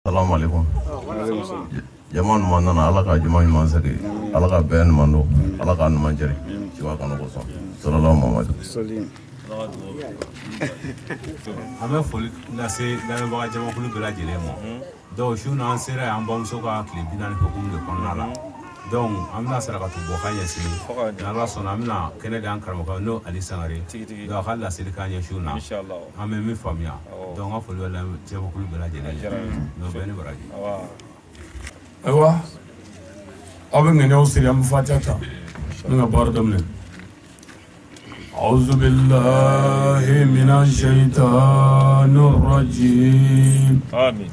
Assalamu alaikum. Jaman mana ala ka jaman mansari, ala ka bayan mando, ala ka numanjari. Siwa kana ko so. Sallallahu alaihi wasallam. Ame foli na se na ba jaman kulu bela jele mo. Do shu na sera am bom so ka clip na ko kum de kon la. Donc amna sara ka to bo kanya si. Na la sona amna kene dan karmo ka no ali sangare. Do khalla sil kanya shu na. Inshallah. Ame mi famia. Donc a foli wala jaman kulu bela jele. No bene baraji. Ewa abin ne usiri am fatata nga bardamne أعوذ بالله من الشيطان الرجيم آمين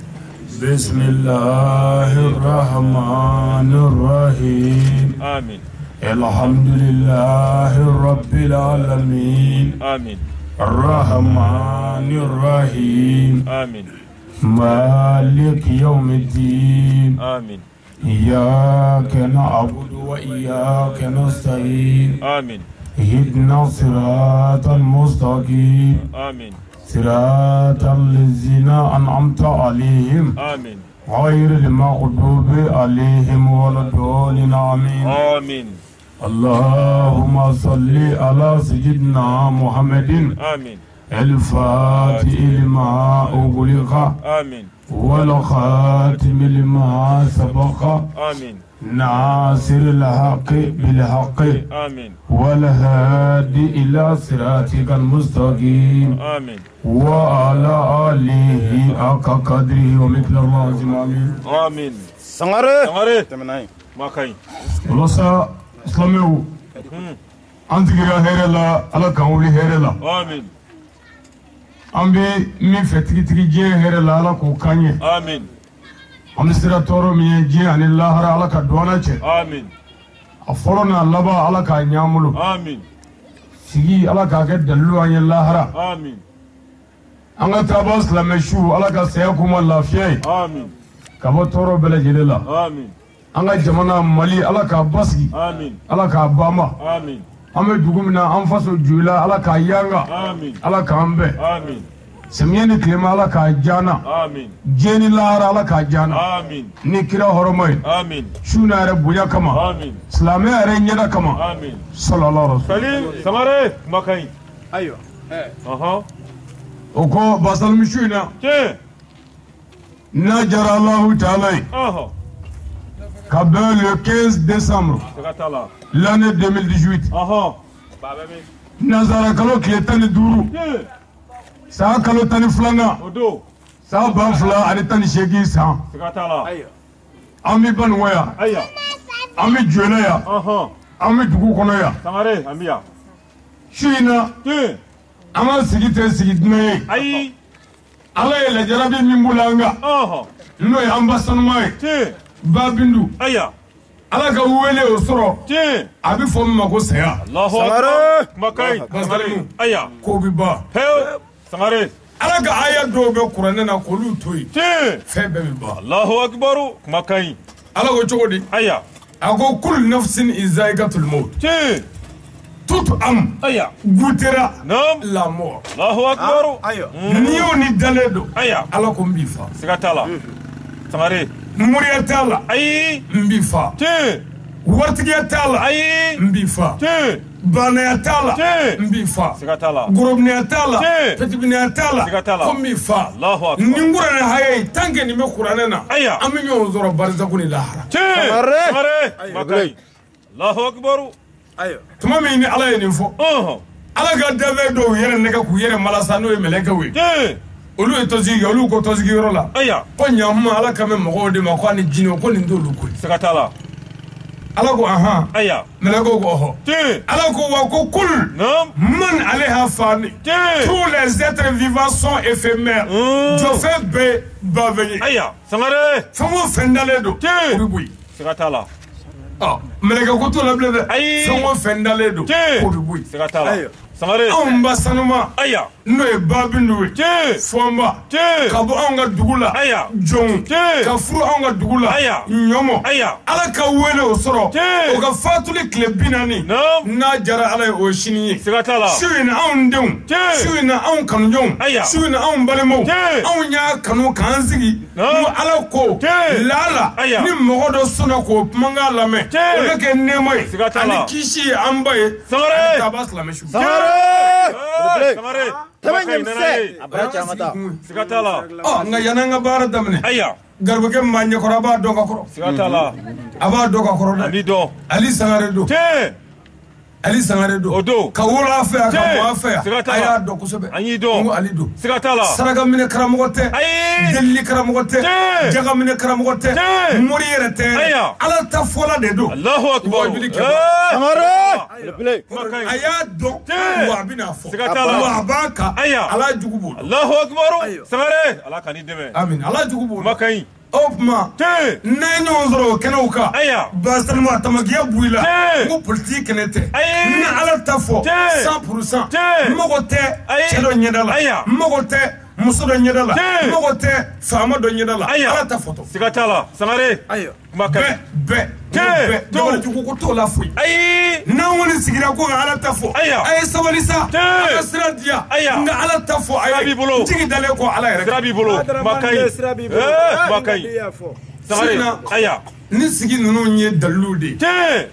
بسم الله الرحمن الرحيم آمين الحمد لله رب العالمين آمين الرحمن الرحيم آمين مالك يوم الدين آمين إياك نعبد وإياك نستعين آمين اهدنا الصراط المستقيم آمين صراط الذين أنعمت عليهم آمين غير المغضوب عليهم ولا الضالين آمين آمين اللهم صل على سيدنا محمد آمين الفاتح لما أغلق آمين والخاتم لما سبق آمين ناصر الحق بالحق آمين والهادي إلى صراطك المستقيم آمين وعلى آله حق قدره ومقداره العظيم آمين آمين Sangare تمناي ما كاين ولسا إسلامي أنت كيا هيرلا على كوني هيرلا آمين أمبي مي فتكي تكي جي هيرلا على كوكاني آمين أمسيرا تورو مي جي عن الله على كدوانا آمين أفرنا لبا على كنياملو آمين سيجي على كاكد دلو عن الله آمين أنا تابوس لمشو على كسياكم الله فيه آمين كابو تورو بلا جللا آمين أنا جمانا مالي على كباسكي آمين على كباما آمين أمي دوغمنا أنفاسو جولا على كيانغا آمين على كامبي آمين سمياني كلمة على كجانا آمين جيني لار على كجانا آمين نكرا هرمين آمين شونا ربويا كما آمين سلامي أرينينا كما آمين صلى الله عليه وسلم سليم سمارة ما كاين أيوة أها وكو باسل مشونا تي نجر الله تعالى أها كابل le 15 décembre سكتلا l'année 2018 أها بابا مي nazara kalo kile tani duru تي saa kalo tani filanga ودو saa ban fila ani tani seegin san سكتلا أيوة an bɛ banuwa ya أيا an bɛ jɔla ya أها an bɛ dugu kɔnɔ ya سمارة أمبيا su in na تي an ka sigi tɛ sigi dunan ye أي ala ye lajarabi min b'o la an kan أها n'o ye an ba sanuma ye تي babindu أيا ala ka wele o sɔrɔ تي a bɛ fɔ min ma ko saya الله سمارة أكبر ما كاين basalimu أيا ko bɛ ban هيو سمارة ala ka aya dɔw bɛ kuranɛ na k'olu to yen تي fɛn bɛɛ bɛ ban الله أكبر ما كاين ala ko cogo di أيا a ko kul nafsin izaikatul maut تي toute âme أيا goûtera نعم la mort الله أكبر أيوة n'i y'o ni dalen don أيا ala ko n b'i fa سكتلا سمارة moriya t'a la أي n b'i fa تي waritigiya t'a la أي n b'i fa تي banaya t'a la Tiɲɛ. n b'i fa سكتلا gorobinɛya t'a la Tiɲɛ. petibinɛya t'a la Siga t'a la. ko n b'i fa الله أكبر ni n kuranɛ haye ye tant que nin bɛ kuranɛ na Aya. an bɛ ɲɔgɔn sɔrɔ barisaku ni lahara تي سمارة. سمارة ما كاين الله أكبر أيوة tuma min ni ala ye nin fɔ أها ala ka dafɛ dɔw yɛrɛ nɛgɛ k'u yɛrɛ malasa n'o ye mɛlɛkɛw ye تي olu ye tɔsigi kɛ olu ko tɔsigiyɔrɔ la أيا ko ɲankuma ala ka mɛn mɔgɔw de ma ko ani jinɛw ko nin t'olu ko ye سكتلا ala ko ahan أيا mɛlɛkɛw ko ɔhɔ تي ala ko wa ko kul نعم man aleha fani تي tous les êtres vivants sont éphémères jɔfɛn bɛɛ bavɛye أيا سمارة fɛn o fɛn dalen don Tiɲɛ. o bɛ bɔ yen سكتلا mɛlɛkɛ ko t'o la bilen dɛ Ayi. fɛn o fɛn dalen don Tiɲɛ. o bɛ bɔ yen سكتلا أيوة Sangare. Amba sanuma. Aya. No e babindu. Fomba. Kabo anga dugula. Aya. Jong. Kafuru anga dugula. Aya. Nyomo. Aya. Ala ka wele osoro. O ka fatuli klebinani. Na jara ala o shini. Sigatala. Shuina on dem. Shuina on kanjong. Aya. Shuina on balemo. On ya kanu kanzigi. Mo ala ko. Lala. Ni mogodo sona ko manga lame. O ke nemoy. Ani kishi ambaye. Sangare. Tabas la meshu. Sangare. Sangare. Tamen se. Abracha mata. Sigatala. Oh nga yananga bara damne. Aya. Garbuke manye ko aba doka koro. Sigatala. Aba doka koro da. Ali do. Ali Sangare do. Ali Sangare do. Odo. Ka wora affaire ka mo affaire. Sigatala. Aya do kusebe. Anyi do. Ngo Ali do. Sigatala. Saraga mine karamogote. Ayi. Delli karamogote. Jaga mine karamogote. Mori yerete. Aya. Ala ta fola de do. Allahu akbar. Sangare. Aya do. Wa bina fo. Sigatala. Wa baka. Aya. Ala jugubu. Allahu akbar. Sangare. Ala kani deme. Amin. Ala jugubu. Makai. Opma. Nanyo zoro kenauka. Aya. Basalma tamagiya buila. Ngo politique kenete. Ni ala tafo 100%. Mogote chelo nyedala. Mogote musodo nyedala. Mogote fama do nyedala. Ala tafoto. Sigatala. Sangare. Ayo. Makai. Be. Do jugu ko to la fui. Ayi. Na woni sigira ko ala tafo. Ay sabalisa. Ala siradia. Nga ala tafo ay. Jigi dale ko ala yere. Sirabi bolo. Makai. Makai. Sangare. Aya. Ni sigi nunu nye dalude.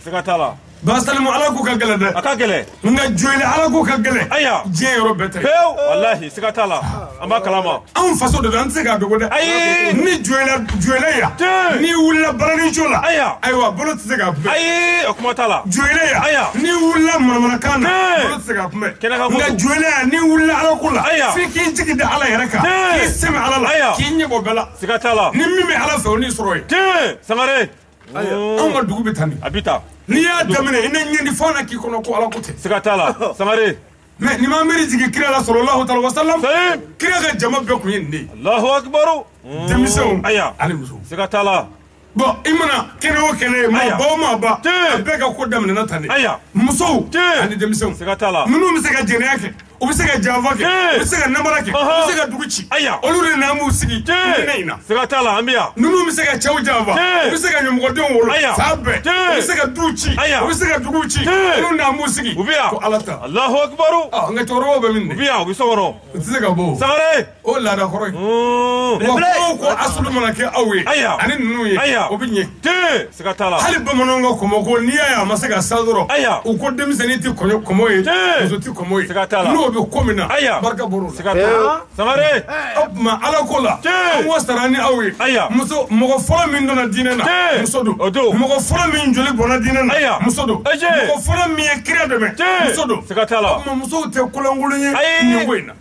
Sigatala. Basalmu ala ko kagele de. Akagele. Nga joyle ala ko kagele. Aya. Je yoro betre. Wallahi sigatala. Amba kalama. An faso de dan se ga dogo de. Ayi. Ni joyle ya. Ni wulla barani chola. Aywa bolo se ga be. Ayi. Okuma tala. Joyle ya. Aya. Ni wulla manamana kana. Bolo se ga be. Nga joyle ya ni wulla ala kula. Fi ki jigi de ala yaraka. Ki semi ala la. Ki nyego bela. Sigatala. Ni mimi ala fe oni soroy. Sangare. An ga dugu betani. Abita. Ni ya damene ina nyindi fona ki kono ko ala kote. Sigatala. Sangare. Mais ni ma meri jigi kira la sallallahu alaihi wasallam. Kira ga jama be ko yindi. Allahu akbar. Demisão. Aya. Ali muso. Sigatala. Bon imana kene o kene ma ba ma ba. Be ga ko damene na tane. Aya. Muso. Ani demisão. Sigatala. Nunu mi se ga jene yake. O bi se ga java ke. O bi se ga namara ke. O bi se ga duguci. Aya. Olu le na mu sigi. Ne ina. Sigatala ambiya. Nunu mi se ga chaw java. O bi se ga nyugo den wolo. Sabe. O bi se ga duci. Aya. O bi se ga duguci. Olu na mu sigi. Ubiya. Ko alata. Allahu akbar. Ah nga toro be min. Ubiya ubi sogoro. Ti se ga bo. Sangare. O la da koro. Ko asulu mana ke awe. Ani nunu ye. O bi nye. Sigatala. Hali bamanonga komo ko niya ya masega sadoro. O ko demisani ti komo ye. Zo ti komo ye. Sigatala. No be komina. Barka boro. Sigatala. Sangare. Ma ala kola. Mo starani awe. Muso mogo folo min dona dina na. Muso do. Mogo folo min joli bona dina na. Muso do. Mogo folo mi e kira de me. Muso do. Sigatala. Muso te kulangulunye ni wena.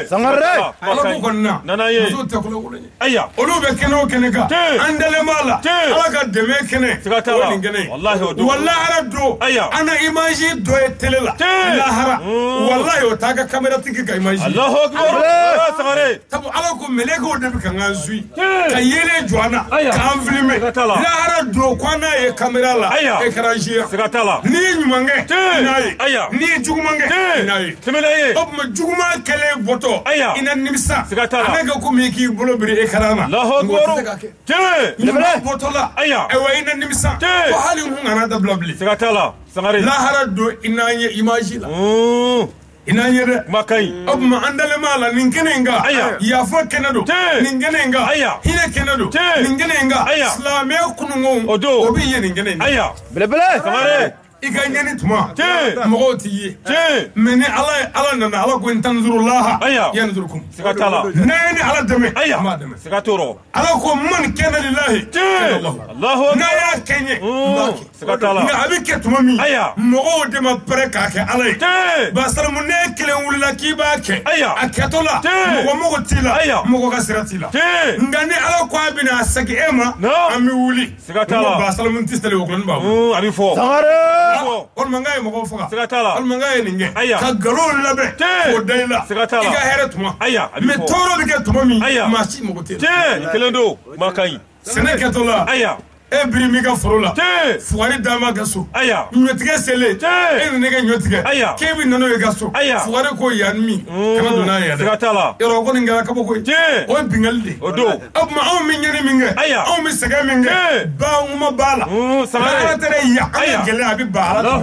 Sangare. Ala ko konna. Nanaye. Muso te kulangulunye. Aya. Olu be keno keneka. Andale mala. Ala ka deme kene. Sigatala. Wallahi odo. Wallahi ara do. Ana image do e telela. Lahara. Wallahi o taga kamera tiki ka image. Allahu akbar. Sangare. Tabu ala ko melego de ka nganzui. Ka yele joana. Ka filme. Lahara do kwana e kamera la. Ekran jia. Sigatala. Ni nyumange. Nayi. Aya. Ni jugumange. Nayi. Temelaye. Obma juguma kele boto. Ina nimsa. Sigatala. Anega ko miki bolo biri ekrana. Allahu akbar. Nyuma boto la. Ewa ina nimsa. Ko hali ngana da blabli. Sigatala. Sangare. Lahara do inanye image la. Inanye de. Makai. Obma andale mala ninkenenga. Ya fo kenado. Ninkenenga. Hine kenado. Ninkenenga. Islamé kunungo. Odo. Obi ye ninkenenga. Bele. Sangare. Ika nyani tuma. Mogo ti ye. Mene ala nana ala ko tanzurullah. Yanzurukum. Sigatala. Nani ala deme. Ma deme. Sigatoro. Ala ko man kana lillahi. Allahu akbar. Na ya kenye. Sigatala. Na abi ke tuma mi. Mogo de ma pere ka ke ala ye. Ba salamu ne kelen wulila ki ba ke. Aketola. Mogo tila. Mogo ka siratila. Ngani ala ko abina saki ema. Ami wuli. Sigatala. Ba salamu tistele okon ba. Abi fo. Sangare. On mangaye mogo foga. Sigatala. On mangaye ninge. Ka galon labe. Ko dayla. Sigatala. Iga here tuma. Me toro de ke tuma mi. Ma si mogo tila. Kelendo. Makai. Sene ketola. e birimi ka foro la fugari dama ka so ɲɔtigɛ sele e ni ne ka ɲɔtigɛ k'e bi nano ye ka so fugari ko yan min kana don n'a ye dɛ yɔrɔ ko nin kɛra kabo koyi o ye bingali de o tuma anw bɛ ɲɛni min kɛ anw bɛ sɛgɛn min kɛ bankuma b'a la ala tɛ yan an ka gɛlɛya a bɛ ban ala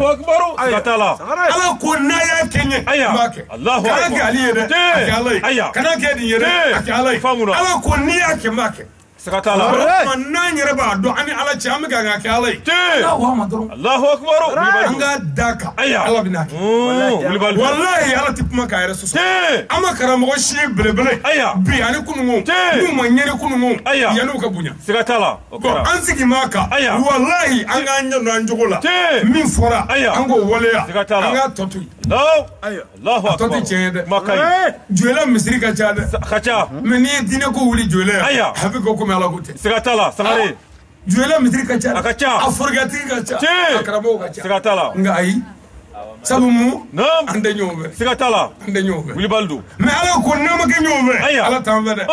ko n'a y'a kɛ ɲɛ n b'a kɛ kana kɛ ale ye dɛ a kɛ ala ye kana kɛ nin ye dɛ a kɛ ala ye ala ko n'i y'a kɛ n b'a kɛ n'an yɛrɛ b'a dɔn an ni ala cɛ an bɛ ka kɛ ala ye Allahu akbar an ka da kan ala bɛ n'a kɛ walahi ala tɛ kuma k'a yɛrɛ sɔsɔ an ma karamɔgɔ si ye belebele bi ani kununko n'u ma ɲɛni kununko yan'u ka bonya an sigi m'a kan walahi an k'an ɲɛ don an jogo la min fɔra an k'o waleya an k'a tɔ to yen a tɔ tɛ tiɲɛ ye dɛ joyila misiri ka ca dɛ mɛ n'i ye diinɛ ko wuli joyila ye a bɛ ko komi ala ko tɛ sangare joyila misiri ka ca a forokɛtigi ka ca a karamɔgɔw ka ca nka ayi sabu mu an tɛ ɲɔgɔn fɛ an tɛ ɲɔgɔn fɛ wilibali don mɛ ala ko n'an ma kɛ ɲɔgɔn fɛ ala t'an fɛ dɛ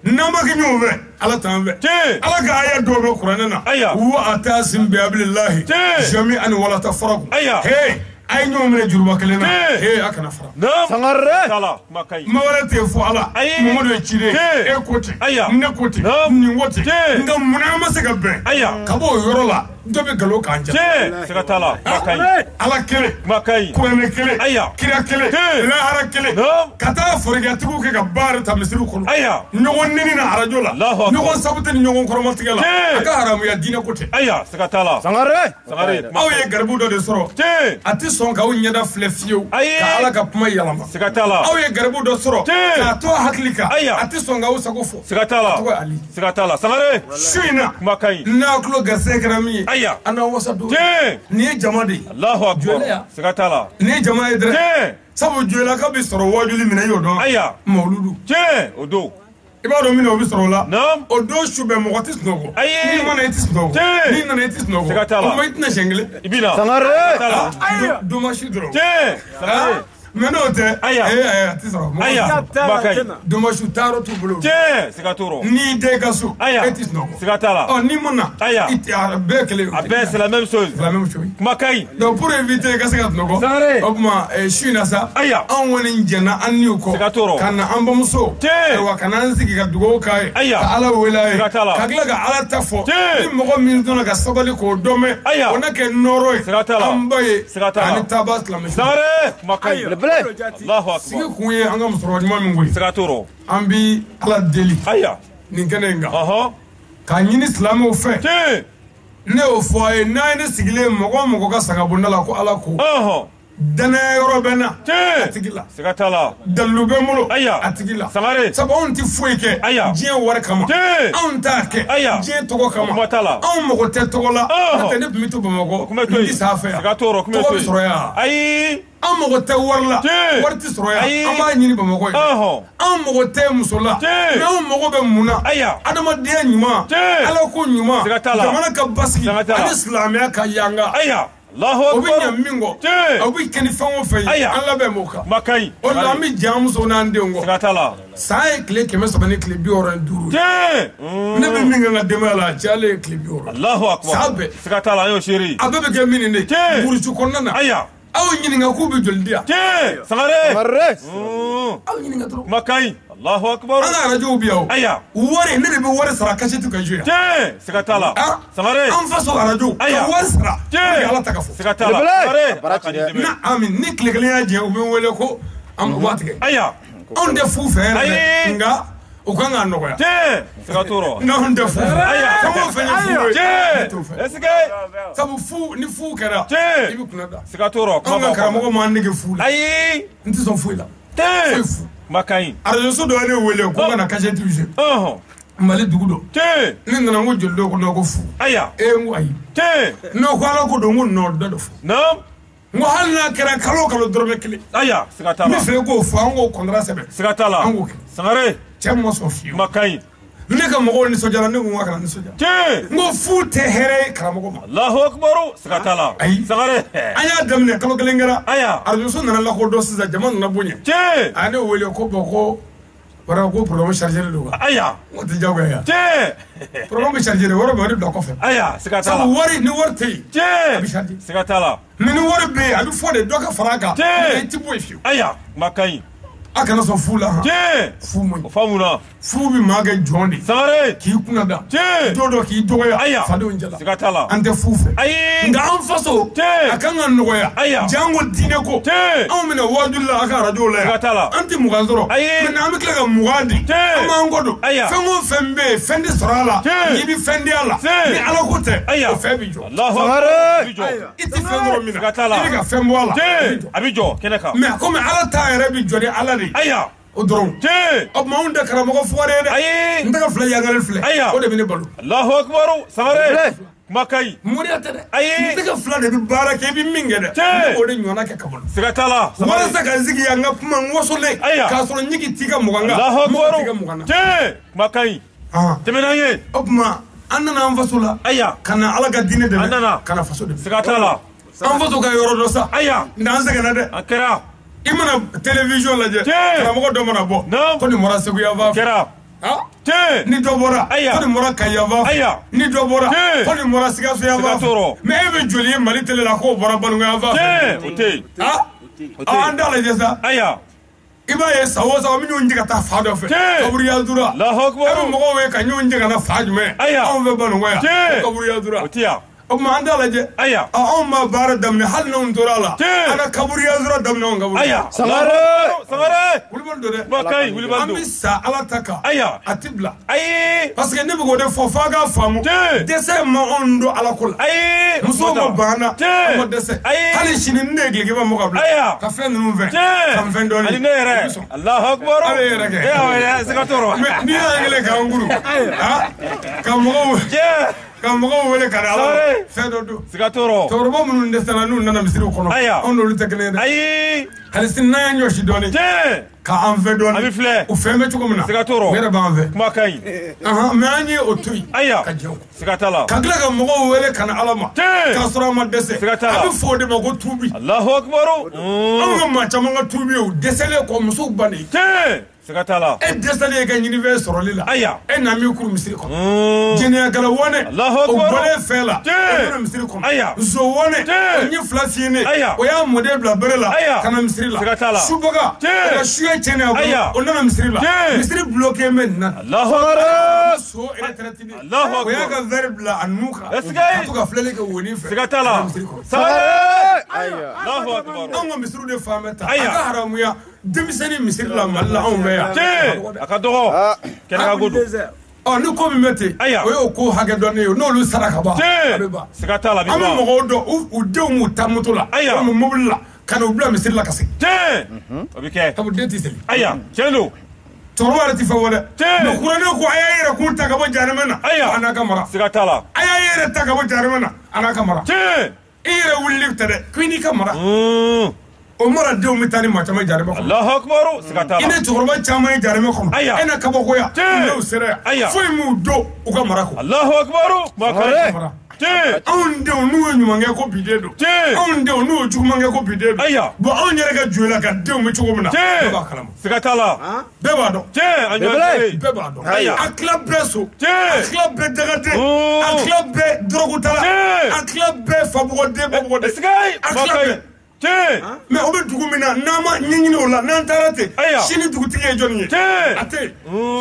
n'an ma kɛ ɲɔgɔn fɛ ala t'an fɛ ala ka aya dɔw bɛ kuranɛ na wa ataasim bi hablillahi jami'an wala tafarraqu a ye ɲɔgɔn minɛ juruba kelen na a kana fara sangare ma wɛrɛ tɛ fɔ ala Mamadu ye ciden e ko ten ne ko ten nin ko ten nka munna an ma se ka bɛn ka bɔ o yɔrɔ la dɔ bɛ nkalon k'an ja ala kelen kuranɛ kelen kira kelen lahara kelen ka taa forokɛtigiw kɛ ka baara ta misiriw kɔnɔ ɲɔgɔn neni na arajo la ɲɔgɔn sabu tɛ ni ɲɔgɔn kɔrɔmatigɛ la a ka haramuya diinɛ ko tɛ sangare aw ye garibu dɔ de sɔrɔ a tɛ sɔn k'aw ɲɛda filɛ fiyewu ka ala ka kuma yɛlɛma aw ye garibu dɔ sɔrɔ k'a to hakili kan a tɛ sɔn k'aw sago fɔ a tɔgɔ ali su in na n'a tulo garisɛgɛ kɛra min ye an n'aw wasa don nin ye jama de ye jɔlɛya nin ye jama ye dɛ sabu jɔlaka bɛ sɔrɔ wajuli minɛ y'o dɔn mawuludu o don i b'a dɔn min na o bɛ sɔrɔ o la o don su bɛɛ mɔgɔ tɛ sunɔgɔ n'i mana i tɛ sunɔgɔ n'i nana i tɛ sunɔgɔ o ma i tɛna siɲɛ kelen domasi dɔrɔn mɛ n'o tɛ a tɛ sɔrɔ domasiw taarɔ t'u bolo n'i den ka so e tɛ sunɔgɔ n'i ma na a bɛɛ kelen a bɛɛ c'est la même chose kuma ka ɲi donc pour éviter ka se ka sunɔgɔ o tuma su in na sa anw kɔni jɛnna an n'u kɔ ka na an bamuso wa ka n'an sigi ka dugawu k'a ye ka ala wele a ye ka tila ka ala ta fɔ ni mɔgɔ min donna ka sabali k'o dɔn mɛn o na kɛ nɔɔrɔ ye an ba ye ani taaba silamɛsu sigi kun ye an ka musokɔrɔba ɲuman min koyi an bi ala deli nin kɛnɛ in kan k'a ɲini silamɛw fɛ ne y'o fɔ a ye n'a ye ne sigilen mɔgɔ o mɔgɔ ka sagabonda la ko ala ko danaya yɔrɔ bɛ na a tigi la dalilu bɛ n bolo a tigi la sabu anw tɛ foyi kɛ diɲɛ wari kama anw t'a kɛ diɲɛ tɔgɔ kama anw mago tɛ tɔgɔ la n'o tɛ ne tun bɛ to bamakɔ n ti sanfɛ yan tɔgɔ bɛ sɔrɔ yan an mago tɛ wari la wari tɛ sɔrɔ yan an b'a ɲini bamakɔ ye an mago tɛ muso la mɛ anw mago bɛ mun na adamadenya ɲuman ala ko ɲuman jamana ka basigi ani silamɛya ka yanga o bɛ ɲɛ min kɔ o bɛ kɛ ni fɛn o fɛn ye an labɛn m'o kan o la an bɛ jɛ an musow n'an denw kɔ san ye tile 365 ni 65 ne bɛ min kɛ n ka denbaya la a cayalen ye tile 60 san bɛɛ a bɛɛ bɛ kɛ min de burusi kɔnɔna na aw ɲininka k'u bɛ joli di yan aw ɲininka dɔrɔn Allahu akbar an ka arajow bi yan wari ne de bɛ wari sara kasɛti ka jouer an faso arajo ka wari sara ala ta ka fɔ na amin ni tile kelen y'a jɛ u bɛ n wele ko an b'a tigɛ anw tɛ fu fɛ yɛrɛ nka o kan k'a nɔgɔya n'anw tɛ fu fɛn o fɛn ye fu ye sabu fu ni fu kɛra i bɛ kunna da anw ka karamɔgɔ m'an nege fu la n tɛ sɔn foyi la foyi fu arajoso dɔ ye ne wele ko ka na kasɛti jouer mali dugu dɔ ne nana n ko joli dɔ kɔnɔ ko fu n ko ayi n'o ko ala ko don n ko nɔ dɔ fɔ n ko hali n'a kɛra kalo o kalo dɔrɔmɛ 1 n bɛ fɛ k'o fɔ an k'o contrat sɛbɛn an k'o kɛ cɛ ma sɔn fiyewu ne ka mɔgɔw nisɔndiyara ne ko n ka kana nisɔndiya n ko fu tɛ hɛrɛ ye karamɔgɔ ma Allahu akbar ayi an y'a daminɛ kalo 1 kɛra arajoso nana lakodɔn sisan jama nana bonya a ye ne wele ko bɔn ko wara ko programme chargé do ka aya o ti jago ya te programme chargé de wara bari da ko fe aya siga sa tala wari ni warti te abi chargé siga tala ni wari be abi fo de do ka faraka Te. ti boy fi aya makai aka na so fula ha te fu mo famuna fu bi maga jondi sangare ki kuna da te do ki dogo ya aya fado njala siga tala ante fu fe ayi nga an faso Te. akan ka nogo ya Aya. jango dine ko Te. an mina wajulla aka radio la Siga t'a la. anti mugan sɔrɔ Ayi. mɛ an bɛ tila ka mugan di Te. an b'an kɔ don Aya. fɛn o fɛn bɛ yen fɛn tɛ sɔrɔ a la Te. n'i bɛ fɛn di a la Te. ni ala ko tɛ Aya. o fɛn bɛ jɔ Allahu Sangare. akbar bijo i tɛ fɛn dɔrɔn min na Siga t'a la. i bɛ ka fɛn bɔ a la te abijo keneka mɛ komi ala ta yɛrɛ bɛ jɔ ni ala de ye aya o dɔrɔn te o tuma anw tɛ karamɔgɔ fugari ye dɛ ayi n tɛ ka filɛ yangali filɛ Aya. o de bɛ ne balo Allahu akbar sangare makai moriya tɛ dɛ Ayi. n tɛ ka fila de bɛ baara kɛ i bɛ min kɛ dɛ Te. n b'o de ɲɔgɔnna kɛ ka balo siga tala walasa ka n sigi yan n ka kuma n wasolen Aya. k'a sɔrɔ ɲigi t'i ka mugan kan Allahu mɔgɔ t'i ka mugan akbar na te makai tɛmɛna ye o tuma an nana an faso la aya ka na ala ka diinɛ dɛmɛ An nana. ka na faso dɛmɛ siga tala an faso ka yɔrɔ dɔ sa aya nka an sɛgɛnna dɛ a kɛra i mana télévision lajɛ Te. karamɔgɔ dɔ mana bɔ Naam. ko nin bɔra segu yanfan fɛ kɛra te ni dɔ bɔra Aya. ko nin bɔra kayi yanfan fɛ Aya. ni dɔ bɔra Te. ko nin bɔra sikaso yanfan Siga tɔɔrɔ. fɛ mɛ e bɛ joli ye mali tele la k'o bɔra banugu yanfan fɛ te o te an t'a lajɛ sa aya i b'a ye sa o sa an bɛ ɲɔgɔn jɛ ka taa fa dɔ fɛ Te. kaburiya dura Allahu e bɛ akbar mɔgɔw ye ka ɲɔgɔn jɛ ka na fa jumɛn Aya. anw fɛ banugu yan Te. kaburiya dura o tiya o tuma an t'a lajɛ aya anw ma baara daminɛ hali n'anw tora a la Te. an ka kaburiya dura daminɛ anw kaburu aya Sangare. sangare wulibali don dɛ makai wuli an bando bɛ sa ala ta kan Aya. a ti bila ayi parce que ne bɛ k'o de fɔ f'a k'a faamu Te. dɛsɛ ma anw don ala ko la ayi musow ma banna Te. an ma dɛsɛ Ayi. hali sini ni ne ye gileki bɛ mɔgɔ bila Aya. ka fɛn ninnu fɛn te ka n fɛn dɔɔni ani ne yɛrɛ Allahu akbar Ale yɛrɛ kɛ. ya siga tɔɔrɔ mɛ n'i y'an kɛlɛ k'an guru ka mɔgɔw je ka mɔgɔw wele ka ala Sare. fɛn dɔ don siga tɔɔrɔ cɛkɔrɔba minnu dɛsɛra n'u nana misiriw kɔnɔ Aya. anw n'olu tɛ kelen ye dɛ ayi hali sini n'an y'an ɲɔsi dɔɔni te k'an fɛ dɔɔni Abi filɛ. o fɛn bɛ cogo min na Siga tɔɔrɔ. o yɛrɛ b'an fɛ kuma ka ɲi mɛ an ye o to yen aya ka jɛw siga t'a la ka tila ka mɔgɔw wele ka na ala ma Te. k'a sɔrɔ a ma dɛsɛ Siga t'a la. a bɛ fɔ o de ma ko tuubi Allahu akbar anw ka maa caman ka tuubi ye o dɛsɛlen kɔ musow bannen te siga t'a la e dɛsɛlen ka ɲinifɛn sɔrɔli la Aya. e na min kuru misiri kɔnɔ jɛnɛyakɛla wɔnɛ Allahu o akbar. bɔlen fɛn la Te. o nana misiri kɔnɔ Aya. nso wɔnɛ Te. o ɲɛ fila fiyene Aya. o y'a mɔden bila bere la Aya. ka na misiri la Siga t'a la. subaga Te. o ka suya tiɲɛni a Aya. bolo o nana misiri la Te. misiri bloqué bɛ nin na Allahu akbar so retraité Allahu o y'a akbar ka verre bila a nu kan Est-ce que- ka to ka filɛli kɛ woni fɛ siga t'a ka la na misiri kɔnɔ sangare Aya. Allahu akbar anw ka misiriw de fan bɛ ta a Aya. ka haramuya denmisɛnnin misiri la mali la anw fɛ yan te a ka dɔgɔ kɛnɛ ka godo ni ko min bɛ ten Aya. o y'o ko hakɛ dɔnnen ye n'olu sara ka ban a bɛ te ban siga t'a la an bɛ biba mɔgɔw dɔn u denw m'u ta moto la Aya. walima mobili la ka na u bila misiri la ka segin te o bɛ kɛ sabu den tɛ seli aya tiɲɛ don cɛkɔrɔba yɛrɛ tɛ fɛn fɔ dɛ Te. mɛ kuranɛ ko a y'a yɛrɛ kun ta ka bɔ jahanama na Aya. a n'a ka mara siga t'a la a y'a yɛrɛ ta ka bɔ jahanama na a n'a ka mara te i yɛrɛ wulili tɛ dɛ ko i n'i ka mara Mm. o mara denw bɛ taa ni maa caman ye jahanama kɔnɔ Allahu akbar siga t'a i la ni cɛkɔrɔba caman ye jahanama kɔnɔ Aya. e na kabako Te. n'o sera yan Aya. foyi m'u don u ka mara kɔ Allahu akbar kuma ka Sangare. ɲi mara te anw denw n'u ye ɲumankɛ ko biden don Te. anw denw n'u ye jugumankɛ ko biden don Aya. bon anw yɛrɛ ka jo la ka denw bɛ cogo min na Te. bɛɛ b'a kalama siga t'a la bɛɛ b'a dɔn te a ɲɔgɔn tɛ bɛɛ b'a dɔn Aya. a tila bɛɛ so Te. a tila bɛɛ dagaden Mm. a tila bɛɛ dɔrɔgutala Te. a tila bɛɛ fabɔgɔden babɔgɔden siga a kuma tila ka bɛɛ ɲi te mɛ o bɛ dugu min na n'an ma ɲɛɲini o la n'an taara ten Aya. sini dugutigi ye jɔnni ye Te. a tɛ yen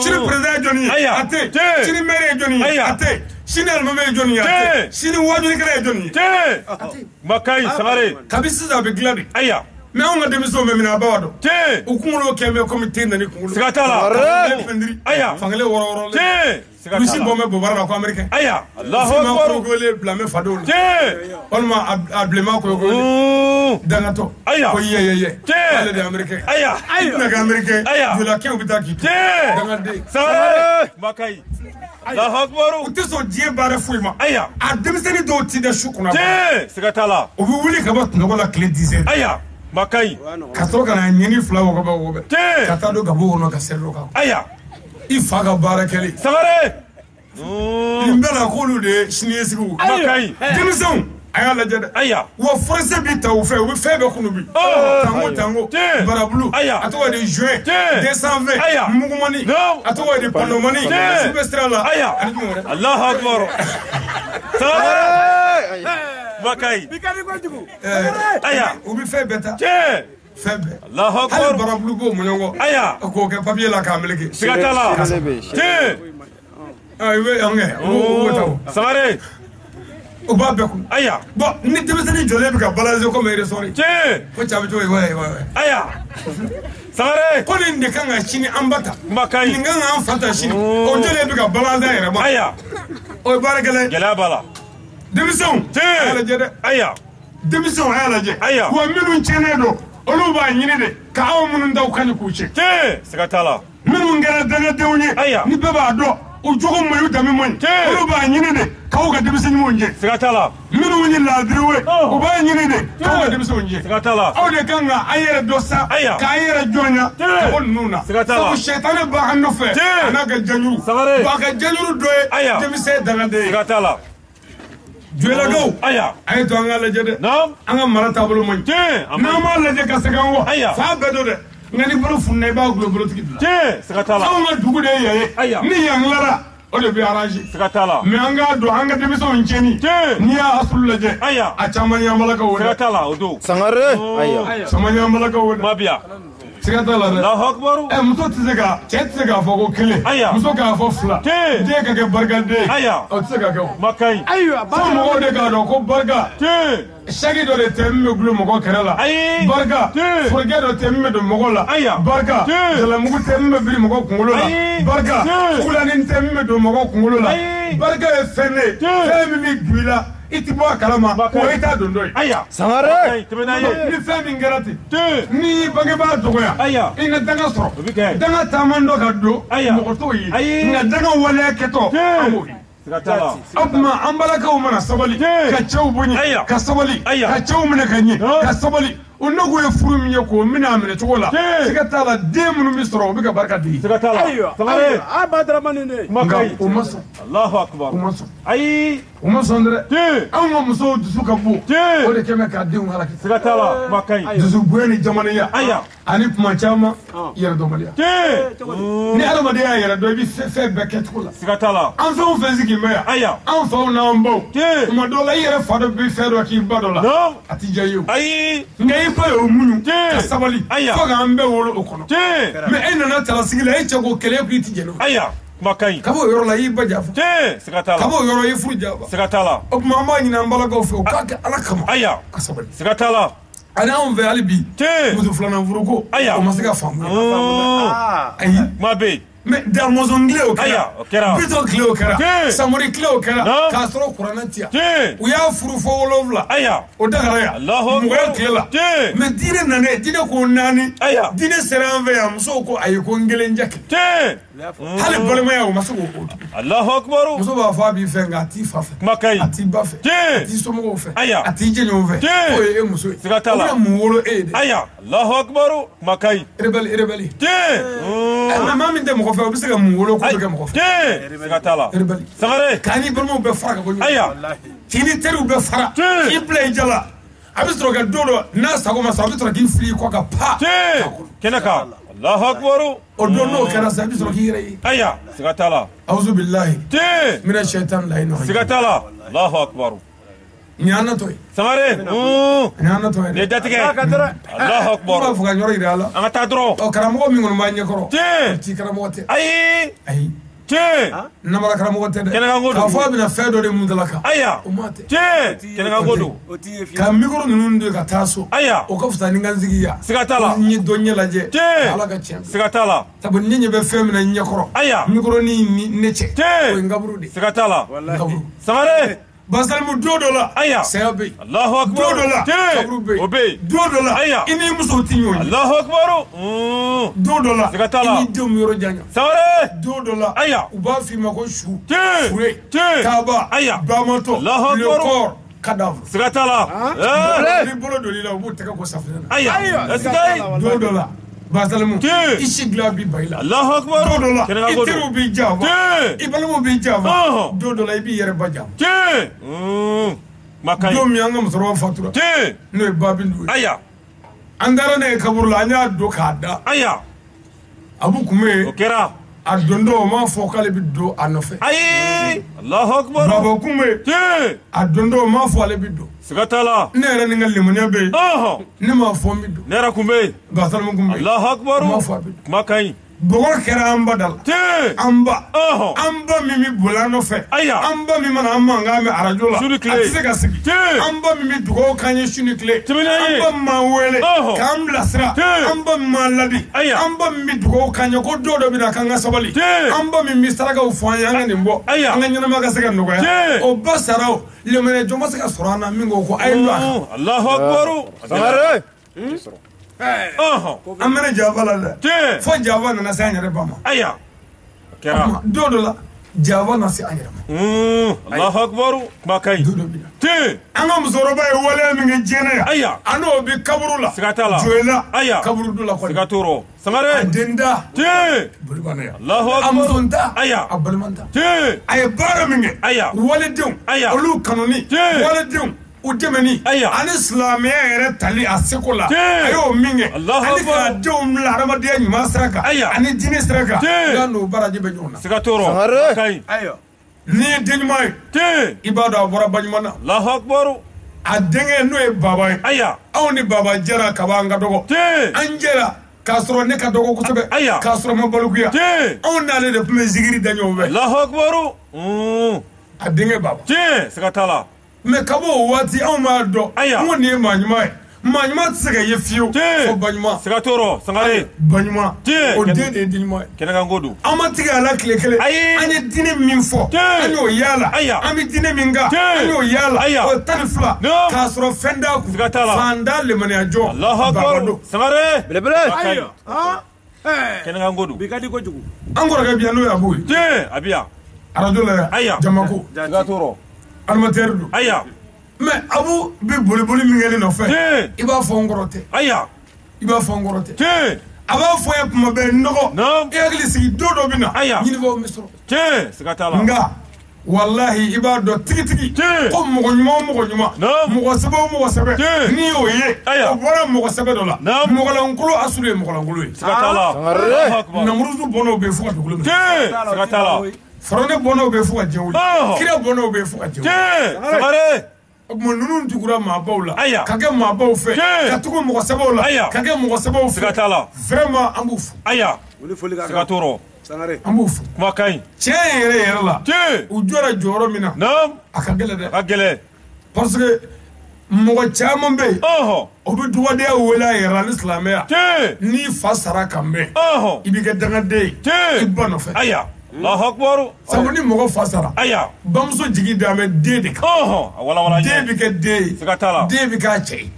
sini président ye jɔnni ye Aya. a tɛ yen Te. sini maire ye jɔnni ye Aya. a tɛ yen sini alimami ye jɔnni ye a tɛ yen Te. sini wajulikɛla ye jɔnni ye te kuma ka ɲi sangare kabi sisan a bɛ dilan de aya mɛ anw ka denmisɛnw bɛ minɛ a b'a wa dɔn te u kunkolo kɛn bɛ komi te nani kunkolo siga t'a la fankelen fɛndiri Aya. fankelen wɔrɔwɔrɔlen te siga rusi t'a bɔn la bɛ bɔbara la ko américain aya Allahu sima akbar koyokoyole bilamɛ fadenw la te walima a bilenma koyokoyole Mm. dangatɔ Aya. ko yeyeye Te. ale de américain aya i tɛna kɛ américain Aya. jolakɛw bɛ taa k'i to te dangaden sangare kuma ka ɲi Allahu akbar u tɛ sɔn diɲɛ baara foyi ma aya a denmisɛnnin dɔw ti dɛ su kunna te siga t'a la u bɛ wuli ka bɔ tunɔgɔ la tile 10 heures aya kuma ka ɲi ka sɔrɔ ka na ɲɛni fila wɔgɔbɛ wɔgɔbɛ te ka taa don gabo kɔnɔ ka sɛri dɔ kan aya i fa ka baara kɛli sangare nin bɛɛ la k'olu de ye siniɲɛsigiw kuma ka ɲi denmisɛnw a y'a lajɛ dɛ aya wa forcé bi ta u fɛ u bɛ fɛn bɛɛ kunu bi tango barabulu a tɔgɔ de juin décembre mugumani a tɔgɔ de pandomani sibesira la aya Allahu akbar Makai aya u bɛ fɛn bɛɛ ta fɛn bɛɛ Allahu akbar hali barabulu b'o muɲɔgɔ aya k'o kɛ papier la k'a meleke sigatala i bɛ an kɛ o ta Sangare o b'a bɛɛ kun aya bon ni denmisɛnnin jɔlen bɛ ka balancer comme ressort ko cɛ bɛ cogo ye aya Sangare ko nin de kan ka sini an ba ta Makai nin kan ka an fa ta sini o jɔlen bɛ ka balancer a yɛrɛ ma aya o ye baarakɛla ye gɛlɛya b'a la denmisɛnw a y'a lajɛ dɛ aya denmisɛnw a y'a lajɛ aya wa minnu tiɲɛnen don olu b'a ɲini de ka aw minnu da u kan k'u tiɲɛ sigatala minnu kɛra dangadenw ye aya ni bɛɛ b'a dɔn u jogo man ɲi u danbe man ɲi olu b'a ɲini de k'aw ka denmisɛnninw jɛ sigatala minnu ye laadiriw ye u b'a ɲini de k'aw ka denmisɛnw jɛ sigatala aw de kan ka a yɛrɛ dɔ sa k'a yɛrɛ jɔnya ka bɔ ninnu na sabu sɛtanɛ b'a nɔfɛ a n'a ka janjuru a ka janjuru dɔ ye denmisɛn dangaden ye sigatala Jɔlakaw a ye to an ka lajɛ dɛ an ka mara taabolo man ɲi n'an m'a lajɛ ka segin an kɔ fa bɛɛ don dɛ nka ni bolo fununa i b'a gulo bolotigi dilan sigatala anw ka dugu de ye yan ye ni yan tilara o de bɛ arranger sigatala mais an k'a dɔn an ka denmisɛnw tiɲɛni n'i y'a asulu lajɛ a caman ye an balakaw ye sigatala o don Sangare caman ye an balakaw ye Mabia siga t'a la dɛ Allahu akbar muso tɛ se ka cɛ tɛ se k'a fɔ ko kelen muso k'a fɔ fila den ka kɛ barikaden o tɛ se ka kɛ o Makai fo mɔgɔw de k'a dɔn ko barika sagi dɔ de tɛ min bɛ gulo mɔgɔ kɛrɛ la barika forokɛ dɔ tɛ min bɛ don mɔgɔ la barika jalamugu tɛ min bɛ biri mɔgɔ kunkolo la barika fugulanin tɛ min bɛ don mɔgɔ kunkolo la barika ye fɛn de ye fɛn min bɛ gu i la i tɛ bɔ a kalama wa i t'a don dɔ ye Sangare ni fɛn min kɛra ten n'i bangebaa dɔgɔya i ka danga sɔrɔ danga taaman dɔ ka don mɔgɔ t'o ye nka danga waleya kɛtɔ an b'o ye o tuma an balakaw mana sabali ka cɛw bonya ka sabali ka cɛw minɛ ka ɲɛ ka sabali o n'u ye furu min ye k'o minɛ a minɛ cogo la siga t'a la den minnu bɛ sɔrɔ o bɛ ka barika di siga t'a la a ba daramani de nka o ma sɔn Allahu akbar o ma sɔn ayi o ma sɔn dɛ anw ka musow dusu ka bon o de kɛ bɛ k'a denw halaki siga t'a la Makai dusu bonya ni jamanaya ani kuma caman yɛrɛ dɔnbaliya ni adamaden y'a yɛrɛ dɔn i bɛ fɛn bɛɛ kɛ cogo la siga t'a la an fɛn o fɛn sigi bɛ yan an faw n'an baw tuma dɔw la i yɛrɛ fa dɔ bɛ fɛn dɔ k'i ba dɔ la a t'i diya i ye o ayi nka i ba y'o muɲu ka sabali fo k'an bɛɛ wolo o kɔnɔ mais e nana cɛlasigi la e cɛ ko kɛlɛ k'i ti jɛnɛ o Makai ka b'o yɔrɔ la i y'i ba janfa siga t'a la ka b'o yɔrɔ i furu janfa siga t'a la o tuma an b'a ɲini an balakaw fɛ o k'a kɛ ala kama ka sabali siga t'a la ani anw fɛ hali bi muso filanan furuko o ma se ka faamu ayi ma bɛ mais Damɔzɔn tile o kɛra Bitɔn tile o kɛra Samori tile o kɛra k'a sɔrɔ kuranɛ ti yan u y'a furu fɔ 7 o dagara yan mɔgɔya tile la mais diinɛ nanen diinɛ ko 4 diinɛ sera an fɛ yan musow ko ayi ko n kelen jɛ kɛ hali balimaya o ma se k'o Allahu akbar muso b'a fɔ a b'i fɛ nka a t'i fa fɛ Makai a t'i ba fɛ a t'i somɔgɔw fɛ a t'i jɛɲɔgɔnw fɛ o ye e muso ye siga t'a la o bɛna mun wolo e ye de Allahu akbar Makai rebelle mais maa min tɛ mɔgɔ fɛ o bɛ se ka mun wolo k'o bɛ kɛ mɔgɔ fɛ siga t'a la rebelle Sangare k'a ni balimaw bɛɛ fara ka bɔ ɲɔgɔn k'i ni teriw bɛɛ fara k'i bila i jala a bɛ sɔrɔ ka don dɔ n'a sago ma sɔrɔ a bɛ sɔrɔ k'i fili kɔ ka pa kɛnɛ kan Allahu akbar o don n'o kɛra sa i bɛ sɔrɔ k'i yɛrɛ ye siga t'a la awuzu bilahi mina shaitan layi nɔ siga t'a la Allahu akbar nin y'an natɔ ye Sangare nin y'an natɔ ye nin ye datigɛ Allahu akbar n b'a fɔ ka yɔrɔ yira a la an ka taa dɔrɔn karamɔgɔ min kɔni b'a ɲɛkɔrɔ ti karamɔgɔ tɛ ayi namara karamɔgɔ tɛ dɛ k'a fɔ a bɛna fɛn dɔ de mun dala kan o ma tɛ kɛnɛkanko don ka mikoro ninnu de ka taa so o ka fisa ni n ka n sigi yan siga t'a la n ye dɔ ɲɛ lajɛ ala ka tiɲɛ siga t'a la sabu ne ɲɛ bɛ fɛn min na ɲɛkɔrɔ mikoro ni ne cɛ o ye n kaburu de siga t'a la kaburu Sangare basalimu don dɔ la saya bɛ yen Allahu akbar don dɔ la kaburu bɛ yen o bɛ yen don dɔ la i ni musow ti ɲɔgɔn ye Allahu akbar don dɔ la siga t'a la i ni denw bɛ yɔrɔ janya Sangare don dɔ la u b'a f'i ma ko su fure Kaaba bamatɔ le corps cadavre siga t'a la ni bolo doli la u b'u tɛgɛ ko safunɛ na siga don dɔ la basalimu i si dilan bi ba i la Allahu akbar don dɔ la i kɛnɛkanko don teriw b'i janfa i balimaw b'i janfa don dɔ la i b'i yɛrɛ ba janfa Makai. Don mi an ka musokɔrɔba fatura. N'o ye Babindu ye. Aya. An taara ne ye kaburu la an y'a don k'a da. Aya. Abu kun bɛ yen. O kɛra. A don dɔ o m'a fɔ k'ale bɛ don a nɔfɛ. Ayi. Alahu akbar. Baba kun bɛ yen. A don dɔ o m'a fɔ ale bɛ don. Siga t'a la. Ne yɛrɛ ni n ka limaniya bɛ yen. Ne m'a fɔ n bɛ don. Ne yɛrɛ kun bɛ yen. Basalamu kun bɛ yen. Alahu akbar. N m'a fɔ a bɛ don. Kuma ka ɲi. Bɔgɔ kɛra an ba da la. An ba. An ba min bɛ boli an nɔfɛ. An ba min mana an mankan mɛn arajo la. A tɛ se ka sigi. An ba min bɛ dugawu k'an ye su ni tile. An ba min m'an wele k'an bilasira. An ba min m'an ladi. An ba min bɛ dugawu k'an ye ko don dɔ bɛ na k'an ka sabali. An ba min bɛ sarakaw fɔ an ye an ka nin bɔ. An ka ɲɛnama ka se ka nɔgɔya. O ba sara o limaniya jɔn ma se ka sɔrɔ an na min ko a ye don a kan. Alahu akbar. Sangare. An bɛ ne Jaafa la dɛ. Fo Jaafa nana se an yɛrɛ ba ma. Aya. Kɛra. Don dɔ la Jaafa na se an yɛrɛ ma. Alahu akbar. Kuma ka ɲi. Don dɔ bɛ na. An ka musokɔrɔba ye waleya min kɛ diɲɛ na yan. A n'o bɛ kaburu la. Siga t'a la. Joyila. Kaburu dɔ la kɔni. Siga t'o rɔ. Sangare. A den da. Boli banna yan. Alahu akbar. A muso da. A balima da. A ye baara min kɛ. Waledenw. Olu kanuni. Waledenw. U dɛmɛni ani silamɛya yɛrɛ tali a seko la a y'o min kɛ ani ka denw bila adamadenya ɲuman sira kan ani diinɛ sira kan y'a n'o baraji bɛ ɲɔgɔn na. Siga t'o rɔ. Ka ɲi. N'i ye den ɲuman ye i b'a dɔn a bɔra ba ɲuman na. Alahu akbar. A denkɛ n'o ye baba ye. Anw ni baba jɛra kaba an ka dɔgɔ. An jɛra k'a sɔrɔ ne ka dɔgɔ kosɛbɛ k'a sɔrɔ ma balokuya. Anw n'ale de tun bɛ zikiri da ɲɔgɔn fɛ. Alahu akbar. A denkɛ baba. Siga t'a la. Mais ka bɔ o waati anw m'a dɔn n ko nin ye maa ɲuman ye maa ɲuman tɛ se ka ye fiyewu fo ba ɲuman. Siga t'o rɔ. Sangare. Ba ɲuman o den de ye den ɲuman ye. Kɛnɛkan ko don. An ma tigɛ a la tile kelen an ye diinɛ min fɔ an y'o yaala an bɛ diinɛ min kan an y'o yaala o 12 k'a sɔrɔ fɛn d'a kun. Siga t'a la. Fanda lemaniya jɔ. Alahu akbar. Sangare. Belebele. Kɛnɛkan ko don. Bi ka di kojugu. An kɔrɔkɛ bi yan n'o ye Abu ye. A bi yan. arajo la yan Jamako. Siga t'o rɔ. Animateur don. Mais Abu bɛ boli min kɛ ne nɔfɛ i b'a fɔ n kɔrɔ tɛ. I b'a fɔ n kɔrɔ tɛ. A b'a fɔ ye kuma bɛɛ nɔgɔ. I hakili sigi don dɔ bɛ na ɲinibaaw bɛ sɔrɔ. Siga t'a la. Nka walahi i b'a dɔn tigitigi ko mɔgɔ ɲuman o mɔgɔ ɲuman mɔgɔ sɛbɛ o mɔgɔ sɛbɛ n'i y'o ye o bɔra mɔgɔ sɛbɛ dɔ la mɔgɔlankolon Asulu ye mɔgɔlankolon ye. Siga t'a la. Namuruzu bɔnnaw bɛ yen fo ka dugukolo minɛ. Siga t'a la. Farawɛ bɔnnaw bɛ yen fo ka diɲɛ wuli. Kira bɔnnaw bɛ yen fo ka diɲɛ wuli. Sangare. O tuma ninnu tugura maabaw la ka kɛ maabaw fɛ ka tugu mɔgɔ sɛbɛw la ka kɛ mɔgɔ sɛbɛw fɛ. Siga t'a la. Vraiment an b'u fo. Siga t'o rɔ. An b'u fo. Kuma ka ɲi. Tiɲɛ yɛrɛ la u jɔra jɔyɔrɔ min na a ka gɛlɛn dɛ. A ka gɛlɛn. Parce que mɔgɔ caman bɛ yen o bɛ dugawudenya wele a yɛrɛ la ni silamɛya n'i fa sara ka mɛn i bɛ kɛ dangaden ye i ba nɔfɛ. Alahu akbar. Sabu ni mɔgɔ fa sara bamuso jigi d'a mɛ den de kan. Den bɛ kɛ den ye. Siga t'a la. Den bɛ k'a cɛ ye.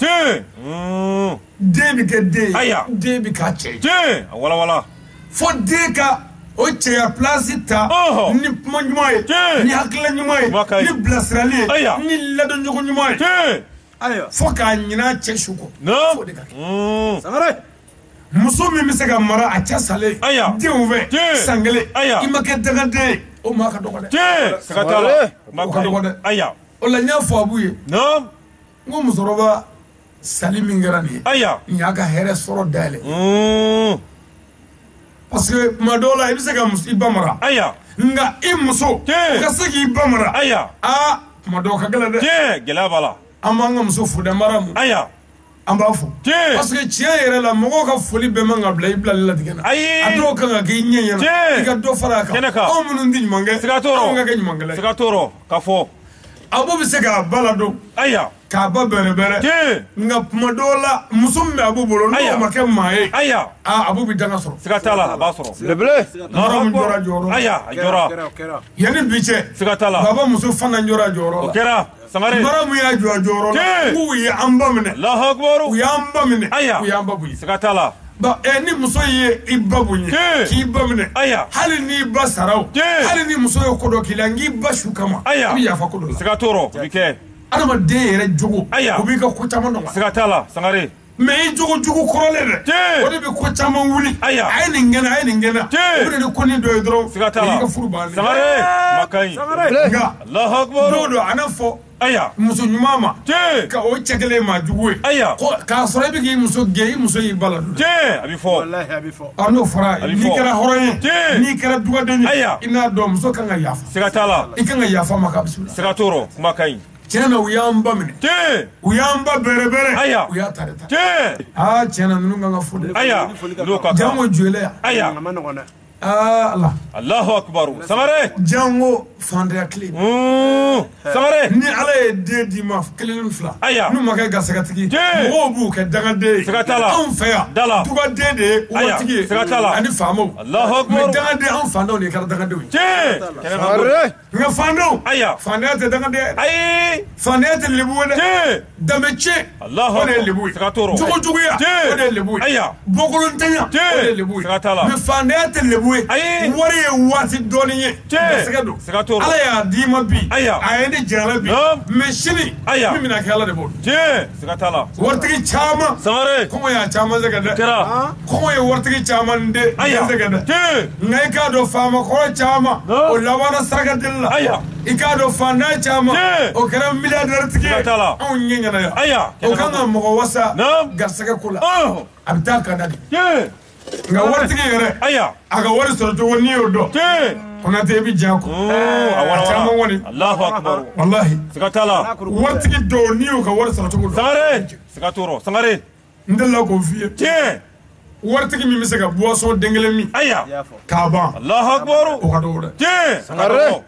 Den bɛ kɛ den ye. Den bɛ k'a cɛ ye. A walawala. Fo den ka o cɛya place ta ni kuma ɲuman ye ni hakilila ɲuman ye ni bilasirali ye ni ladoncogo ɲuman ye fo k'a ɲin'a cɛ su kɔ. Fo de ka kɛ. Sangare. Muso min bɛ se ka mara a cɛ salen denw fɛ san kelen i ma kɛ dangaden ye o maa ka dɔgɔ dɛ. Siga t'a la. O ka dɔgɔ dɛ. O la n y'a fɔ Abu ye n ko musokɔrɔba sali min kɛra nin ye n y'a ka hɛrɛ sɔrɔ dayɛlɛ. Parce que tuma dɔw la i bɛ se ka i ba mara nka i muso o ka se k'i ba mara tuma dɔw ka gɛlɛn dɛ. Gɛlɛya b'a la. An b'an ka muso fo dɛ mara mun an b'a fɔ parce que tiɲɛ yɛrɛ la mɔgɔw ka foli bɛɛ man ka bila i bilali la tigɛ na a dɔw kan ka kɛ i ɲɛ ɲɛna i ka dɔ fara a kan anw minnu tɛ ɲuman kɛ anw ka kɛ ɲuman kɛla ye. Siga t'o rɔ ka fɔ. Abu bɛ se k'a ba ladon k'a ba bɛrɛbɛrɛ nka tuma dɔw la muso min bɛ Abu bolo n'o ma kɛ maa ye Abu bɛ danga sɔrɔ. Siga t'a la a b'a sɔrɔ. Belebele. Mara min jɔra jɔyɔrɔ. A jɔra. Yanni bi cɛ. Siga t'a la. Baba muso fana jɔra jɔyɔrɔ la. O kɛra. Sangare. Mara min y'a jɔ jɔyɔrɔ la k'u ye an ba minɛ. Alahu akbar. U y'an ba minɛ. U y'an ba bonya. Siga t'a la. Ni muso ye i ba bonya k'i ba minɛ hali n'i ba sara o hali ni muso ye ko dɔ k'i la n k'i ba su kama i bɛ yafa ko dɔ la. Siga t'o rɔ o bɛ kɛ. Adamaden yɛrɛ jogo o b'i ka ko caman nɔgɔya. Siga t'a la Sangare. Mais i jogo jugu kɔrɔlen dɛ o de bɛ ko caman wuli a ye nin gɛnna a ye nin gɛnna o de ni ko nin dɔ ye dɔrɔn siga t'a la i ka furu bannen. Sangare ma ka ɲi nka Alahu akbar don dɔ a n'a fɔ aya muso ɲuman ma te ka o cɛ kelen ma jugu ye aya ko k'a sɔrɔ i bɛ k'i muso gɛn i muso y'i ba la dun te abi fo wallahi abi fo n'o fɔra Abi n'i fɔ. kɛra hɔrɔn ye Tiɲɛ. n'i kɛra dugaden ye Aya. i n'a dɔn muso kan ka yafa siga tala i kan ka yafa ma k'a bisimila siga toro kuma kaɲi tiɲɛ na u y'an ba minɛ te u y'an ba bɛrɛbɛrɛ Aya. u y'a ta de ta te tiɲɛ na ninnu kan ka fo de aya n'o ka kan jango juele yan aya a ma nɔgɔn dɛ ala allahu akbaru samare jango fandaya tile samare ni ala ye den d'i ma kelen ni fila Aya. n'u ma kɛ garisɛgɛtigi Tiɲɛ. mɔgɔw b'u kɛ dangaden ye Siga t'a la. anw fɛ yan Dala. dugaden de ye Aya. waritigi ye Siga t'a la. ani faamaw Allahu akbar. mais dangaden anw fantanw de kɛra dangadenw ye te Sangaré. nka fantanw Aya. fandaya tɛ dangaden ye ayi fandaya tɛ lebu ye dɛ te danbe tiɲɛ Allahu o de ye akbar. lebu ye Siga t'a la. jogojuguya Tiɲɛ. o de ye lebu ye Aya. bɔkolontanɲa Tiɲɛ. o de ye lebu ye Siga t'a la. mais fandaya tɛ lebu ye Ayi. wari ye waati dɔɔni ye Tiɲɛ. garisɛgɛ don Siga t'o la. ala y'a d'i ma bi Aya. a ye ne jɛnna bi Naam. mais sini Aya. min bɛna kɛ ala de b'o dɔn te siga tala waritigi caman samare kɔngɔ y'a caman sɛgɛ dɛ kɛra kɔngɔ ye waritigi caman den aya sɛgɛ dɛ te nka i k'a dɔn faama kɔrɔ caman o labanna saraka deli la Aya. i k'a dɔn fantan caman Tiɲɛ. o kɛra miliyardɛri tigi ye Siga t'a la. anw ɲɛ ɲɛna yan Aya. o kan ka mɔgɔ wasa Naam. garisɛgɛ ko la oh a bɛ taa ka da de te nka waritigi yɛrɛ aya a ka wari sɔrɔ cogo n'i y'o dɔn te konate i bɛ diɲɛ kɔ a caman kɔni allahu akbar walahi siga tala waritigi dɔw n'i y'u ka wari sɔrɔ cogo dɔn sangare siga toro sangare n delila k'o f'i ye te waritigi min bɛ se ka boisson den kelen min aya k'a ban allahu akbar o ka dɔgɔ dɛ te Sangaré.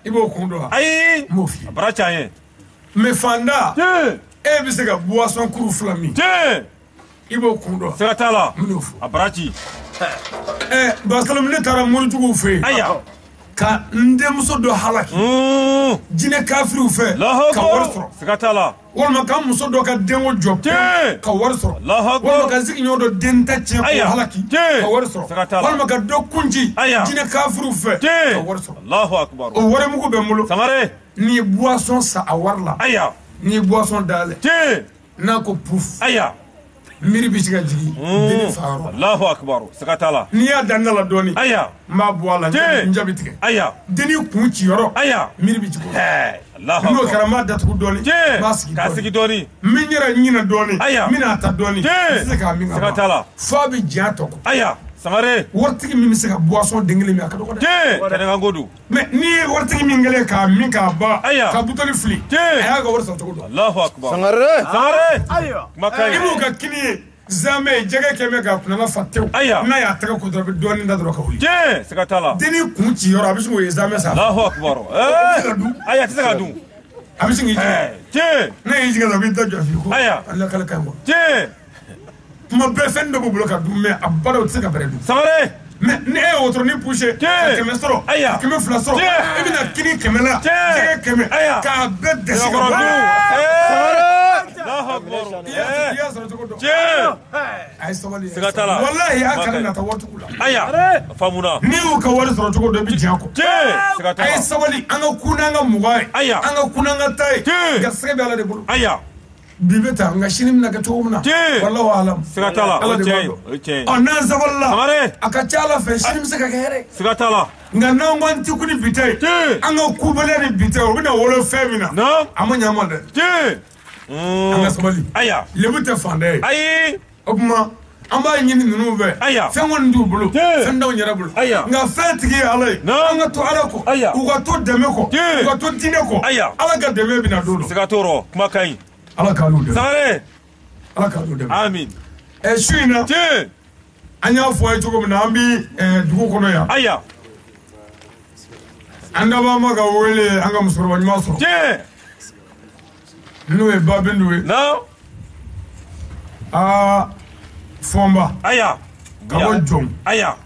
i b'o kun dɔn wa ayi n b'o f'i ye bara canye mais fanda te e bɛ se ka boisson kuru fila min te i b'o kun dɔn wa siga tala n bɛn'o fɔ a bara ci basalam ne taara morijuguw fɛ yen aya ka n denmuso dɔ halaki jinɛ kafiriw fɛ allahu ka wari akbar sɔrɔ siga tala walima ka muso dɔ ka denko jɔ Tiɲɛ. ka wari sɔrɔ Allahu akbar. walima ka sigiɲɔgɔn dɔ den ta tiɲɛ Aya. k'o halaki Tiɲɛ. ka wari sɔrɔ Siga t'a la. walima ka dɔ kunci Aya. jinɛ kafiriw fɛ te ka wari sɔrɔ allahu akbar o warimugu bɛ n bolo sangare n'i ye boisson sa a wari la aya n'i ye boisson dayɛlɛ te n'a ko puf aya miiri bɛ se ka jigin denni fa yɔrɔ la allahu akbar siga tala n'i y'a da n da la dɔɔni aya n b'a bɔ a la Tiɲɛ. n jaabi tigɛ aya denni kun ci yɔrɔ aya miiri bɛ jigin o la allahu n'o akbar kɛra n b'a datugu dɔɔni n te b'a sigi k'a dɔɔni sigi dɔɔni min yɛrɛ ɲinɛ dɔɔni Aya. n bɛna ta dɔɔni Tiɲɛ. n tɛ se k'a min ka Siga t'a la. f'a bɛ diɲɛ tɔ kɔ aya sangare waritigi min bɛ se ka boisson den kelen min a ka dɔgɔ dɛ te kɛnɛkanko don mais n'i ye waritigi min kɛlen k'a min k'a ban Aya. ka butɔli fili Tiɲɛ. a y'a ka wari sɔrɔ cogo dɔn allahu akbar Sangaré. sangare ayiwa kuma ka i b'u ɲi ka kini ye zamɛ jɛgɛ kɛmɛ k'a kunnana fa tewu Aya. n'a y'a tɛgɛ ko dɔrɔn a bɛ dɔɔni da dɔrɔn ka wuli te siga tala denni kun ci yɔrɔ a bɛ sin k'o ye zamɛ sanfɛ allahu akbar aya tɛ se ka dun a bɛ sin k'i jigin te n'a y'i jigin dɔrɔn a b'i da jɔ f'i ko Aya. ala kala kan kɔ te tuma bɛɛ fɛn dɔ b'u bolo ka dun mɛ a ba dɔw tɛ se ka bɛrɛ dun sangare mais ni e ye wotoronin poussé ka kɛmɛ sɔrɔ Aya. ka kɛmɛ fila sɔrɔ Tiɲɛ. i bɛna kini kɛmɛ la Tiɲɛ. jɛgɛ kɛmɛ Aya. k'a bɛɛ dɛsɛ ka Kɔrɔ bɔ dun Sangaré. allahu akbar i y'a sɔrɔ cogo dɔn te a ye sabali Siga t'a la. walahi a Ba kana kɛ. nata waritigiw la aya famuna n'i y'u ka wari sɔrɔ cogo dɔ i bɛ diɲɛ kɔ te siga a ye tala sabali an ka kun n'an ka mugan ye Aya. an ka kun n'an ka ta ye Tiɲɛ. garisɛgɛ bɛ ala de bolo aya bi bɛ ta nka sini bɛna kɛ cogo min na Tiɲɛ. walahu alam siga tala ala o de cɛ b'a ye dɔn o cɛ ye ɔ n'an sabalila Sangaré. a ka ca ala fɛ sini bɛ se ka kɛ hɛrɛ ye siga tala nka n'an ko an ti kun ni bi ta ye Tiɲɛ. an ka kubaliya ni bi ta ye o bɛna wolo fɛn min na Naam. a ma ɲɛ an ma dɛ te an ka sabali aya lebu tɛ fantan ye ayi o tuma an b'a ɲini ninnu fɛ Aya. fɛn kɔni t'u bolo Tiɲɛ. fɛn t'anw yɛrɛ bolo Aya. nka fɛn tigi ye ala ye Naam. an ka to ala kɔ Aya. u ka to dɛmɛ kɔ Tiɲɛ. u ka to diinɛ kɔ Aya. ala ka dɛmɛ bɛna don dɔ siga toro kuma ka ɲi ala k'an n'u dɛmɛ sangare ala k'an n'u dɛmɛ amin su in na te an y'a fɔ a ye cogo min na an bɛ dugu kɔnɔ yan aya an dabɔ ma ka wele an ka musokɔrɔba ɲuman sɔrɔ te n'o ye ba bindu ye na aa fɔnba aya ka bɔ jɔn aya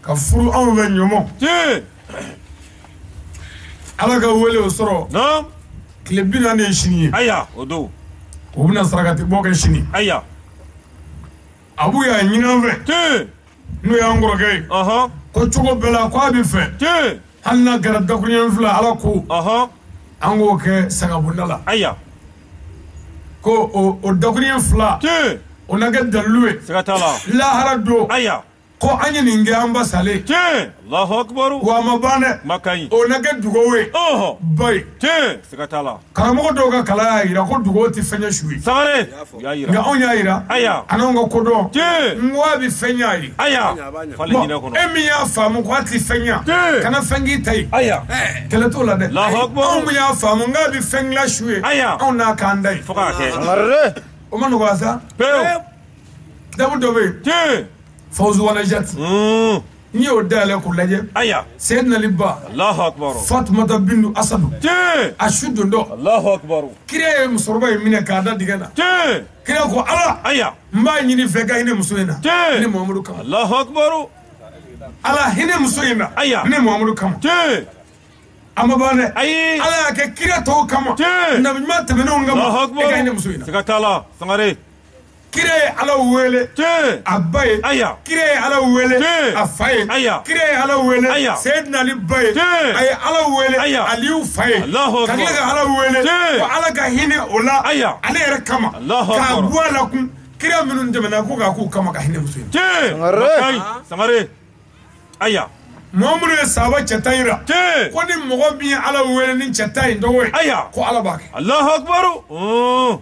ka furu anw fɛ ɲɔmɔ te ala ka wele o sɔrɔ na tile 40 ye sini ye aya o don o bɛna sarakati bɔ kɛ sini aya a b'u y'a ɲini an fɛ te n'o y'an kɔrɔkɛ ye ɔhɔn ko cogo bɛɛ la ko a bɛ fɛ te hali n'a kɛra dakuruɲɛ fila ala ko ɔhɔn an k'o kɛ sagabonda la aya ko o dakuruɲɛ fila te o na kɛ dalilu ye siga tala lahara don aya ko an ye nin kɛ an ba salen tiɲɛ Allahu akbar wa a ma ban dɛ kuma ka ɲi o na kɛ dugawu ye ba ye tiɲɛ siga t'a la karamɔgɔ dɔw ka kalan y'a yira ko dugawu tɛ fɛn ye su ye Sangare y'a yira nka anw y'a yira aya an'anw ka kodɔn tiɲɛ n ko a bɛ fɛn y'a ye aya fale hinɛ kɔnɔ e min y'a faamu ko a tɛ fɛn ya kana fɛn k'i ta ye aya kɛlɛ t'o la dɛ Allahu akbar anw min y'a faamu n k'a bɛ fɛn dilan su ye aya anw n'a k'an da ye fo k'a kɛ Sangare. o ma nɔgɔya sa pewu kitabu dɔ bɛ yen tiɲɛ Fawzu Wanajati n y'o dayɛlɛ k'o lajɛ aya Seyidina Ali ba Allahu akbar Fatumata bintu Asadu tiɲɛ a su don dɔ Allahu akbar kira ye musokɔrɔba in minɛ k'a da dingɛ na tiɲɛ kira ko Ala aya n b'a ɲini fɛ ka hinɛ muso in na tiɲɛ ne Muhamadu kama Allahu akbar Ala hinɛ muso in na aya ne Muhamadu kama tiɲɛ a ma ban dɛ ayi Ala y'a kɛ kira tɔw kama tiɲɛ nabi ɲuman tɛmɛnenw Allahu kama akbar e ka hinɛ muso in na siga t'a la Sangare kira ye Ala wele tiɲɛ a ba ye aya kira ye Ala wele tiɲɛ a fa ye aya kira ye Ala wele aya Seyidina Ali ba ye tiɲɛ a ye Ala wele aya Aliyu fa ye Allahu ka akbar tila ka Ala wele tiɲɛ ko Ala ka hinɛ o la aya ale yɛrɛ kama Allahu k'a akbar bɔ a la kun kira minnu tɛmɛna ko k'a k'u kama ka hinɛ muso in na tiɲɛ Sangare. ka ɲi Sangare aya Muhamadu ye sahaba cɛ tan yira tiɲɛ ko ni mɔgɔ min ye Ala wele ni cɛ tan in dɔgɔ ye aya ko Ala b'a kɛ Allahu akbar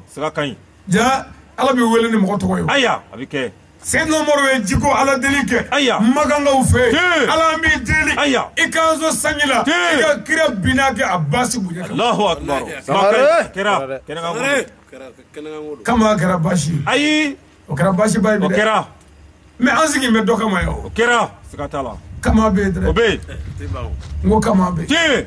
siga ka ɲi ja Ala bɛ wele ni mɔgɔ tɔgɔ ye aya a bɛ kɛ Seyidina Umaru ye jiko Ala deli kɛ aya magankaw fɛ tiɲɛ Ala an b'i deli aya i k'an sɔn sanji la tiɲɛ i ka kira binna kɛ a baasi bonya kan Allahu akbar Sangare. kɛra kɛnɛ kama a kɛra baasi ye ayi o kɛra baasi ba ye bi o dɛ kɛra mɛ an sigi bɛ dɔ kama ye o o kɛra siga t'a la kama bɛ yen o dɛrɛ bɛ yen n ko kama bɛ yen tiɲɛ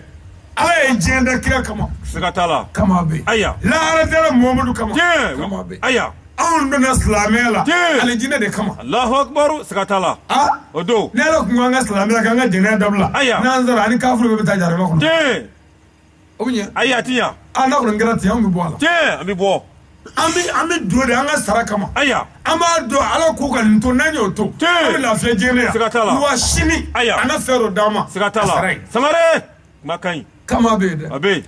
Ala ye diɲɛ da kira kama siga t'a la kama bɛ yen aya lahara dara Muhamadu kama tiɲɛ kama bɛ yen aya anw donna silamɛya la tiɲɛ alijinɛ de kama Allahu akbar siga t'a la o don ne yɛrɛ kun ko an ka silamɛya kɛ an ka jɛnɛya dabila aya n'an sara ani kafiri bɛ taa jaraba kɔnɔ tiɲɛ o bɛ ɲɛ ayi a ti ɲa n'a kɔni kɛra ten an bɛ bɔ a la tiɲɛ an bɛ bɔ an bɛ don de an ka sara kama aya an b'a dɔn Ala k'u ka nin to n'an y'o to tiɲɛ an bɛ lafiya jɛnɛya siga t'a la wa sini aya a na fɛn dɔ d'an ma siga t'a a la sara ye Sangare kuma ka ɲi kama bɛ yen dɛ a bɛ yen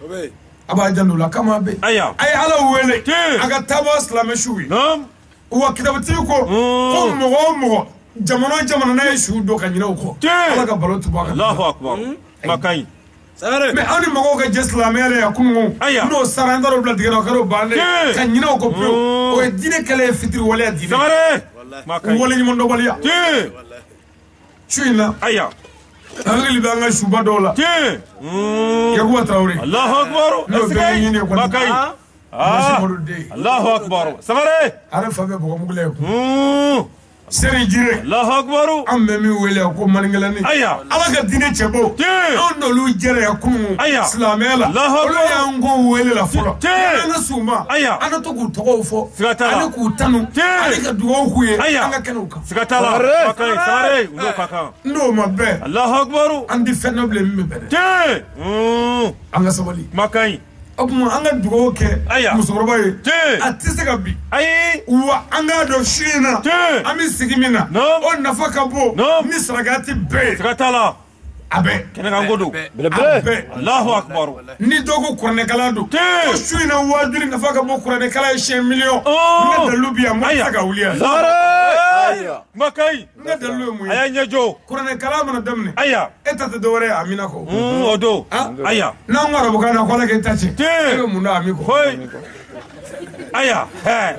a b'a janto la kama bɛ yen aya a ye Ala wele tiɲɛ a ka taa bɔ silamɛ su ye naam wa kitabatigi ko ko mɔgɔ o mɔgɔ jamana o jamana n'a ye su don ka ɲinɛ o kɔ tiɲɛ Ala ka balo tɛ bɔ a kan Allahu akbar kuma ka ɲi mɛ aw ni mɔgɔw ka jɛ silamɛya la yan kununko aya n'o sara an taara o bila tigɛ la o kɛra o bannen tiɲɛ ka ɲinɛ o kɔ pewu o ye diinɛ kɛlɛ ye fitiri waleya diinɛ Sangare kuma ka ɲi wale ɲuman dɔbaliya tiɲɛ su in na aya an hakili bɛ an ka suba dɔw la tiɲɛ Yakuba Tarawele Allahu akbar n'o bɛɛ ye ɲini kuma ka ɲi Masimaru den Allahu akbar Sangare ale fa bɛ bɔgɔmugula ye Seri Jire Allahu akbar an bɛ min wele ko maninkɛlɛnin aya Ala ka diinɛ cɛbɔ tiɲɛ anw n'olu jɛra yan kununko aya silamɛya la Allahu olu akbar y'an ko wele la fɔlɔ tiɲɛ an ka s'u ma aya an ka to k'u tɔgɔw fɔ siga t'a la ani k'u tanu tiɲɛ ani ka dugawu k'u ye aya an ka kɛnɛw kan siga t'a la kuma ka ɲi Sangare u n'o ka kan n'o ma bɛn Allahu akbar an tɛ fɛn dɔ bilen min bɛ bɛn dɛ tiɲɛ an ka sabali kuma ka ɲi o tuma an ka dugawu kɛ aya musokɔrɔba ye tiɲɛ a tɛ se ka bin ayi wa an k'a dɔn su in na tiɲɛ an bɛ sigi min na naam o nafa ka bon naam ni sarakati bɛɛ ye siga t'a la a bɛɛ kɛnɛ kan ko don a bɛɛ Allahu akbar ni dɔ ko kuranɛkalan don tiɲɛ ko su in na wajuli nafa ka bon kuranɛkala ye 100 miliyɔn n ka dalilu bi yan n ma se ka wuli yan Sangare kuma ka ɲi n ka dalilu ye mun a ye y'a ɲɛjɔ kuranɛkalan mana daminɛ aya e ta tɛ dɔwɛrɛ ye Amina kɔ o don aya n'an ko arabukan na ko Ala k'e ta tiɲɛ tiɲɛ e bɛ mun da Ami kɔ hoyi aya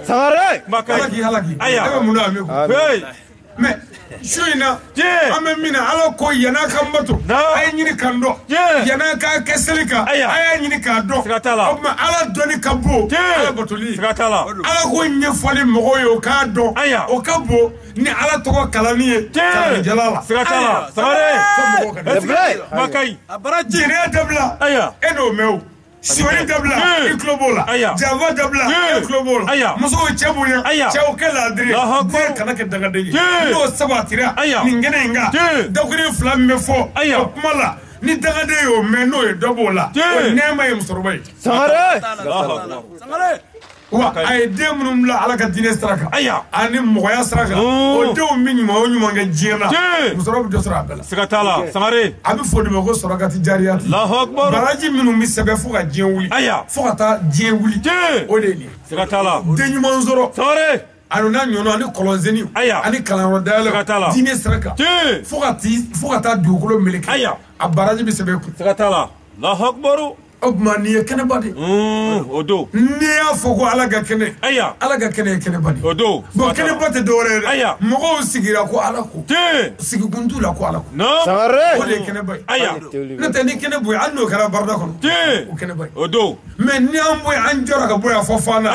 Sangare. kuma ka Ala ɲi k'i halaki aya e bɛ mun da Ami kɔ hoyi mɛ su in na tiɲɛ an bɛ min na Ala ko yan'a ka n bato naam a ye ɲini k'an dɔn tiɲɛ yan'a k'a kɛ seli kan a aya y'a ɲini k'a dɔn siga t'a la o tuma Ala dɔnni ka bon tiɲɛ Ala batoli siga t'a la Ala ko ɲɛfɔli mɔgɔw ye o k'a dɔn aya o ka bon ni Ala tɔgɔ kalanni ye tiɲɛ kalanjala la siga t'a la Sangare kuma ka ɲi jɛnɛya dabila aya e n'o mɛn o sɔni dabila i tulo b'o la aya janfa dabila e tulo b'o la aya musow cɛ bonya aya cɛw kɛ laadiri den kana kɛ dangaden ye n'o sabatira nin kɛnɛ in kan dakuru fila min bɛ fɔ o kuma la ni dangaden y'o mɛn n'o ye dɔ b'o la o ye nɛɛma ye musokɔrɔba ye Sangare. wa a ye den minnu bila Ala ka diinɛ sira kan aya ani mɔgɔya sira kan o denw bɛ ɲuman o ɲuman kɛ diɲɛ na musokɔrɔba bɛ dɔ sɔrɔ a bɛɛ la siga t'a la Sangare a bɛ fɔ de ma ko sɔrɔkati jariyati Allahu akbar baraji minnu bɛ sɛbɛn fo ka diɲɛ wuli aya fo ka taa diɲɛ wuli tiɲɛ o de ye nin siga t'a la den ɲuman sɔrɔ Sangare anu na ɲɔnɔ ani kɔlɔnzeni ani kalanyɔrɔ dayɛlɛ diinɛ sira kan fo ka taa dugukolo meleke a baraji bɛ sɛbɛn kun. siga t'a la Allahu akbar. o tuma nin ye kɛnɛba de. o don. n'i y'a fɔ ko ala ka kɛnɛ. ala ka kɛnɛ ye kɛnɛba de. o don. bon kɛnɛba tɛ dɔwɛrɛ ye dɛ. mɔgɔw sigira ko ala ko. sigikun t'u la ko ala ko. Sangare. o de ye kɛnɛba ye. n'o tɛ ni kɛnɛ bɔ yen hali n'o kɛra barada kɔnɔ. o kɛnɛba ye. o don. mais ni an bɔ yen an jɔra ka bɔ yan fɔ fana.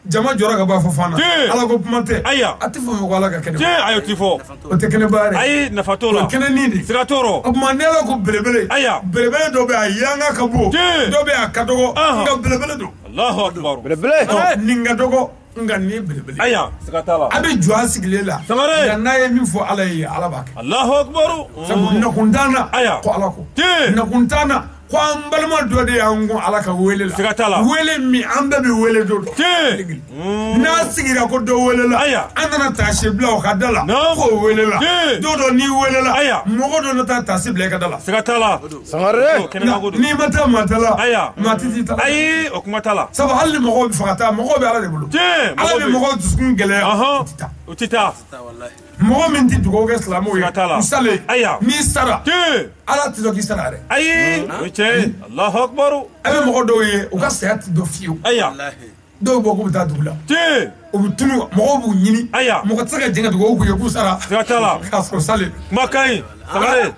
jama jɔra ka bɔ yan fɔ fana. ala ko kuma tɛ. a tɛ fɔ ko ala ka kɛnɛ. ayi o tɛ fɔ. o tɛ kɛnɛba yɛrɛ. ayi nafa t'o la. o kɛnɛ nin de. siga t'o rɔ. o tuma ni ala ko belebele. belebele dɔ bɛ a yanga ka bɔ. dɔ bɛ a ka dɔgɔ. nka belebele don. Allahu akbar. belebele. nin ka dɔgɔ nka nin ye belebele. siga t'a la. a bɛ jɔ a sigilen la. Sangare. nka n'a ye min fɔ ala ye ala b'a kɛ. Allahu akbar. sabu nakun t'an na. ko ala ko. nakun t'an na. ko an balima dɔ de y'an ko ala ka wele la. siga t'a la. wele min an bɛɛ bɛ wele dɔ dɔn. n'a sigira ko dɔ wele la. an nana taasi bila o ka da la. k'o wele la. don dɔ n'i wele la. mɔgɔ dɔ na taa taasi bila i ka da la. siga t'a la. Sangare. n'i ma taa maa ta la. maa ti t'i ta la. ayi o kuma t'a la. sabu hali ni mɔgɔw bɛ fɛ ka taa mɔgɔw bɛ ala de bolo. ala bɛ mɔgɔw dusukun gɛlɛya. o tɛ taa. mɔgɔ min tɛ dugawu kɛ silamɛw ye. misali n'i sara. ala tɛ dɔn k'i sara yɛrɛ. ayi o cɛ Allahu akbar. a bɛ mɔgɔ dɔw ye u ka saya tɛ dɔn fiyewu. dɔw bɔ k'u bɛ taa dugu la. u bɛ tunu mɔgɔw b'u ɲini. mɔgɔ tɛ se ka jɛn ka dugawu k'u ye k'u sara. siga t'a la. k'a sɔrɔ sale. kuma ka ɲi. Sangare.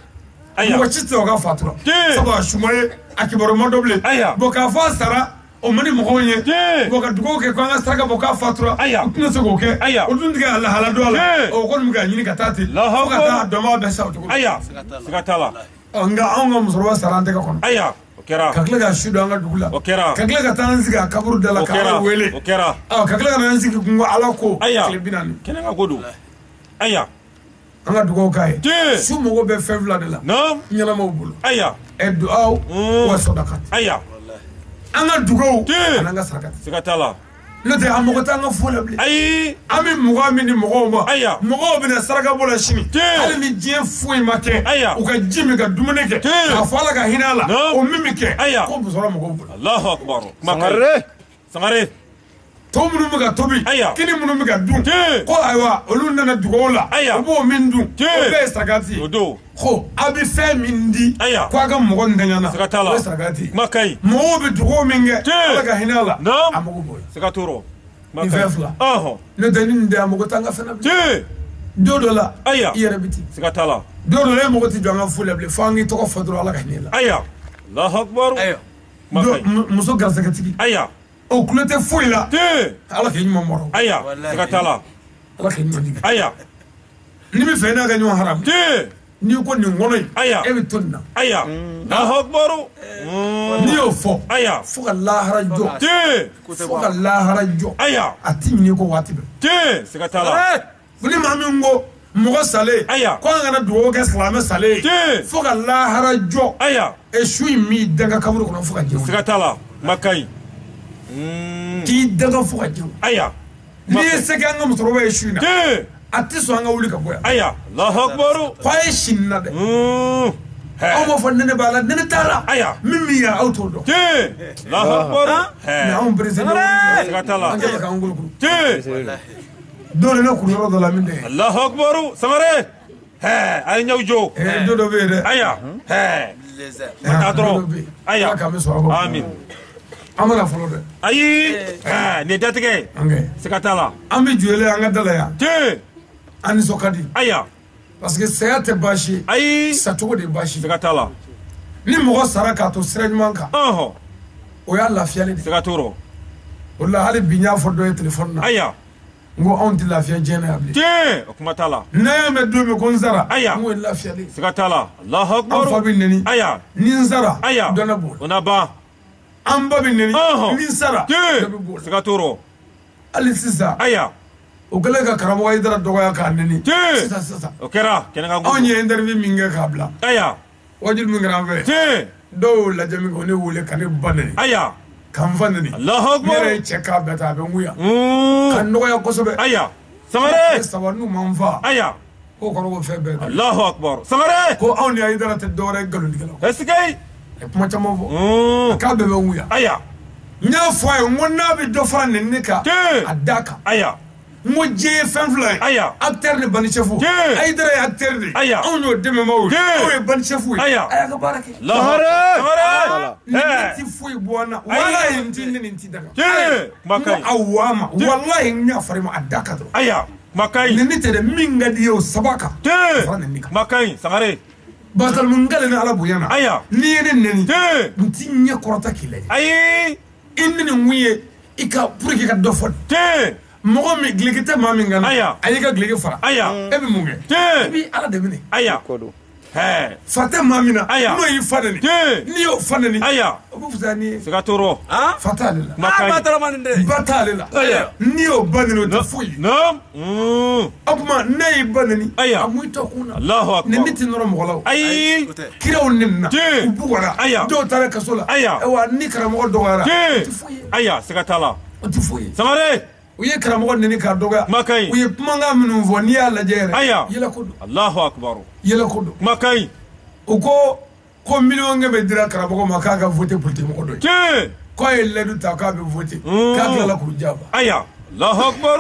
mɔgɔ ci tɛ o ka fatura. sabu a suma ye a kibaru ma dɔ bilen. bon k'a fɔ a sara o man di mɔgɔw ye. bon ka dugawu kɛ ko an ka saraka bɔ k'a fatura. u tɛna se k'o kɛ. o dun tigɛ a lahala dɔ a la. o kɔni bɛ ka ɲini ka taa ten. fo ka taa dɔnbaga bɛɛ sa o cogo la. siga t'a la. nka anw ka musokɔrɔba sara an tɛgɛ kɔnɔ. o kɛra. ka tila ka su don an ka dugu la. o kɛra. ka tila ka taa an sigi a kaburu da la ka ala wele. o kɛra. ka tila ka na an sigi kun ko ala ko. tile 40. kɛnɛ ka ko don. an ka dugawu k'a ye. su mago bɛ fɛn fila de la. ɲɛnamaw bolo. dugawu wa sɔdakat. an ka dugawu ani an ka sarakati. siga t'a la. n'o tɛ a mɔgɔ t'an ka fo la bilen. ayi. an bɛ mugan min di mɔgɔw ma. mɔgɔw bɛna saraka bɔ la sini. hali ni diɲɛ foyi ma kɛ. u ka ji min ka dumuni kɛ. k'a fɔ ala ka hinɛ a la. o min bɛ kɛ. ko musokɔrɔba mɔgɔw bolo. Allahu akbar. Sangare. Sangare. to minnu bɛ ka tobi. kini minnu bɛ ka dun. ko ayiwa olu nana dugawu la. u b'o min dun. o bɛɛ ye sarakati ye. o don. ko a bɛ fɛn min di. ko a ka mɔgɔ ntanyana. siga t'a la. o ye sarakati ye. kuma ka ɲi. mɔgɔw bɛ dugawu min kɛ. ala ka hinɛ a la. a mago b'o ye. siga t'o rɔ. nin fɛn fila. n'o tɛ ni nin tɛ a mago t'an ka fɛn na bilen. don dɔ la. i yɛrɛ bɛ ten. siga t'a la. don dɔ la e mago tɛ jɔ an ka fo la bilen fo an k'i tɔgɔ fɔ dɔrɔn ala ka hinɛ la. Allahu akbar. muso garisɛgɛtigi. o kulo tɛ foyi la. ala k'i ɲuman mɔrɔ. siga t'a la. ala k'i ɲuman digi. ni bɛ fɛ n'a ka ɲɔgɔn haram. n'i ko nin kɔnɔ in. e bɛ to nin na. Allahu akbar. n'i y'o fɔ. fo ka lahara jɔ. fo ka lahara jɔ. a ti ɲini ko waati bɛɛ. siga t'a la. ni maa min ko mɔgɔ salen. ko an kana dugawu kɛ silamɛ salen. fo ka lahara jɔ. e su in m'i dan ka kaburu kɔnɔ fo ka jɛn. siga t'a la. kuma ka ɲi. k'i daga fo ka jɛn. n'i ye se kɛ an ka musokɔrɔba ye su in na. a tɛ sɔn an ka wuli ka bɔ yan. Allahu akbar. ko a ye sini na dɛ. aw b'a fɔ nɛnɛ b'a la nɛnɛ t'a la. min min ye aw t'o dɔn. Allahu akbar. mais anw président siga t'a la. an kɛlen k'an golokolo. dɔ de ne kun yɔrɔ dɔ la min tɛ. Allahu akbar. Sangare. a ye ɲɛw jo. dɔ dɔ bɛ yen dɛ. ma taa dɔrɔn. ala k'an bɛ sɔn a ma. amin. an mana fɔlɔ dɛ. ayi. nin ye datigɛ. siga t'a la. an bɛ jɔlen an ka da la yan. an nisɔn ka di. parce que saya tɛ baasi ye. ayi. sacogo de ye baasi ye. siga t'a la. ni mɔgɔ sara k'a to sira ɲuman kan. o y'a lafiyali de ye. siga t'o rɔ. o la hali bi n y'a fɔ dɔ ye telefɔni na. n ko anw tɛ lafiya diɲɛ na yan bilen. o kuma t'a la. n'a y'a mɛn don min ko n sara. n ko ye lafiyali ye. siga t'a la. Allahu akbar. an fa bɛ nɛni. ni n sara. dɔ ne b'o la. o na ban. an ba bɛ nɛni. ni n sara. dɔ bɛ b'o la. siga t'o rɔ. hali sisan. o kɛlen ka karamɔgɔ Hayidara dɔgɔya k'a nɛni. sisan. o kɛra kɛnɛ ka. anw ye interview min kɛ k'a bila. wajibi min kɛra an fɛ. dɔw y'o lajɛ min kɛ o ne wele ka ne ba nɛni. ka n fa nɛni. Allahu akbar. ne yɛrɛ ye cɛ k'a bɛɛ ta a bɛ n kuya. ka n nɔgɔya kosɛbɛ. Sangare. saba n'u ma n fa. k'o kɔrɔ ko fɛn bɛɛ. Allahu akbar. Sangare. ko anw ni Hayidara tɛ dɔwɛrɛ ye nkalontigɛlaw. est-ce que. a kuma caman fɔ. k'a bɛɛ bɛ n kuya. n y'a fɔ a ye n ko n'a bɛ dɔ fara nɛni kan. a da kan. ngo je fɛn fila ye aya acteur ni bani chef Aidara ye acteur de aya anw y'o dɛmɛbaaw ye anw ye bani chef ye aya a y'a ka baara kɛ ni ti foyi bɔ an na walahi n ti ne ni n ti daga makai awa ma wallahi n y'a fari ma a da ka dɔrɔn aya makai ni tɛ dɛ min ka di ye o saba kan makai Sangare basal mun gale ni ala bonya na aya ni ye ne neni n ti ɲɛ kɔrɔta k'i lajɛ ayi i ni nin kun ye i ka pour que ka dɔ fɔ mɔgɔ min gileki tɛ maa min kan na a y'i ka gileki fara e bɛ mun kɛ i b'i ala de minɛ aya fa tɛ maa min na n'o y'i fa neni n'i y'o fa neni o bɛ fisaya n'i ye siga tɔɔrɔ fa t'ale la makai ba t'ale la n'i y'o ba neni o tɛ foyi o tuma ne y'i ba neni a mun i tɔ kun na Allahu akbar ni ne tɛ nɔrɔ mɔgɔ la o ayi kiraw nenina u bugɔra dɔw taara kaso la wa ni karamɔgɔ dɔgɔyara o tɛ foyi ye aya siga t'a la o tɛ foyi ye Sangare u ye karamɔgɔ neni k'a dɔgɔya makai u ye kumakan minnu fɔ n'i y'a lajɛ aya yɛrɛ yɛlɛ ko don Allahu akbar yɛlɛ ko don makai u ko miliyɔn kɛmɛ dira karamɔgɔ ma k'a ka voter politique mɔgɔ dɔ ye k'a ye layidu ta k'a bɛ voter k'a tilala k'u jaabi aya Allahu akbar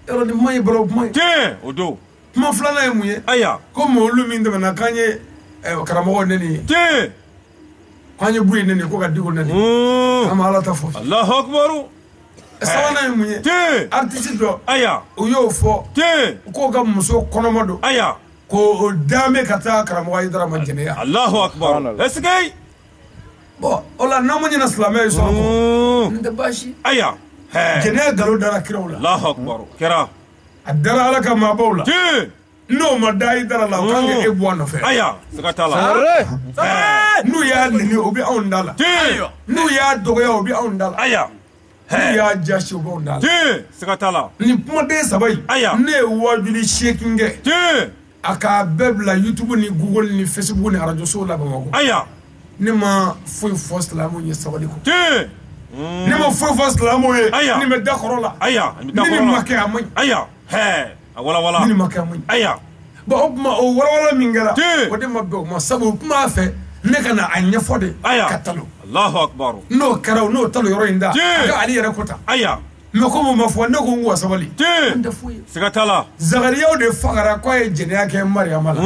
yɔrɔ nin ma ye balo kuma ye o don kuma filanan ye mun ye aya ko olu min tɛmɛna k'an ye karamɔgɔ neni ye k'an ye buyi neni ko ka diko neni an ma ala ta fɔ Allahu akbar sabanan ye mun ye artiste dɔ aya u y'o fɔ k'o ka muso kɔnɔma don aya ko dame ka taa karamɔgɔ Aidara ma jɛnɛya Allahu akbar est-ce que bon o la n'an ma ɲinɛ silamɛ ye sɔrɔ kɔ nin tɛ baasi aya jɛnɛya nkalon dara kiraw la Allahu akbar kɛra a dara ala ka maabaw la n'o ma da Aidara la o kan ka e bɔ a nɔfɛ aya siga t'a la n'u y'a neni o bɛ anw da la n'u y'a dɔgɔya o bɛ anw da la aya n'u y'a jasi o b'anw da la siga t'a la nin kumaden saba in ne ye wajuli 8 kɛ a k'a bɛɛ bila YouTube ni Google ni Facebook ni radio so la Bamakɔ aya ne ma foyi fɔ silamɛw ye sabali kɔ ne ma foyi fɔ silamɛw ye ni bɛ da kɔrɔ la ni nin ma kɛ a man ɲi aya a walawala ni nin ma kɛ a man ɲi aya bon o kuma o walawala min kɛra o de ma bɛn o ma sabu o kuma fɛ ne ka na a ɲɛfɔ de ka talo Allahu akbar n'o kɛra n'o talo yɔrɔ in da a ka Ali yɛrɛ kota aya mais comme ma fɔ ne ko n wa sabali an tɛ foyi siga t'a la Zakariyaw de fagara k'a ye jɛnɛya kɛ Mariyama la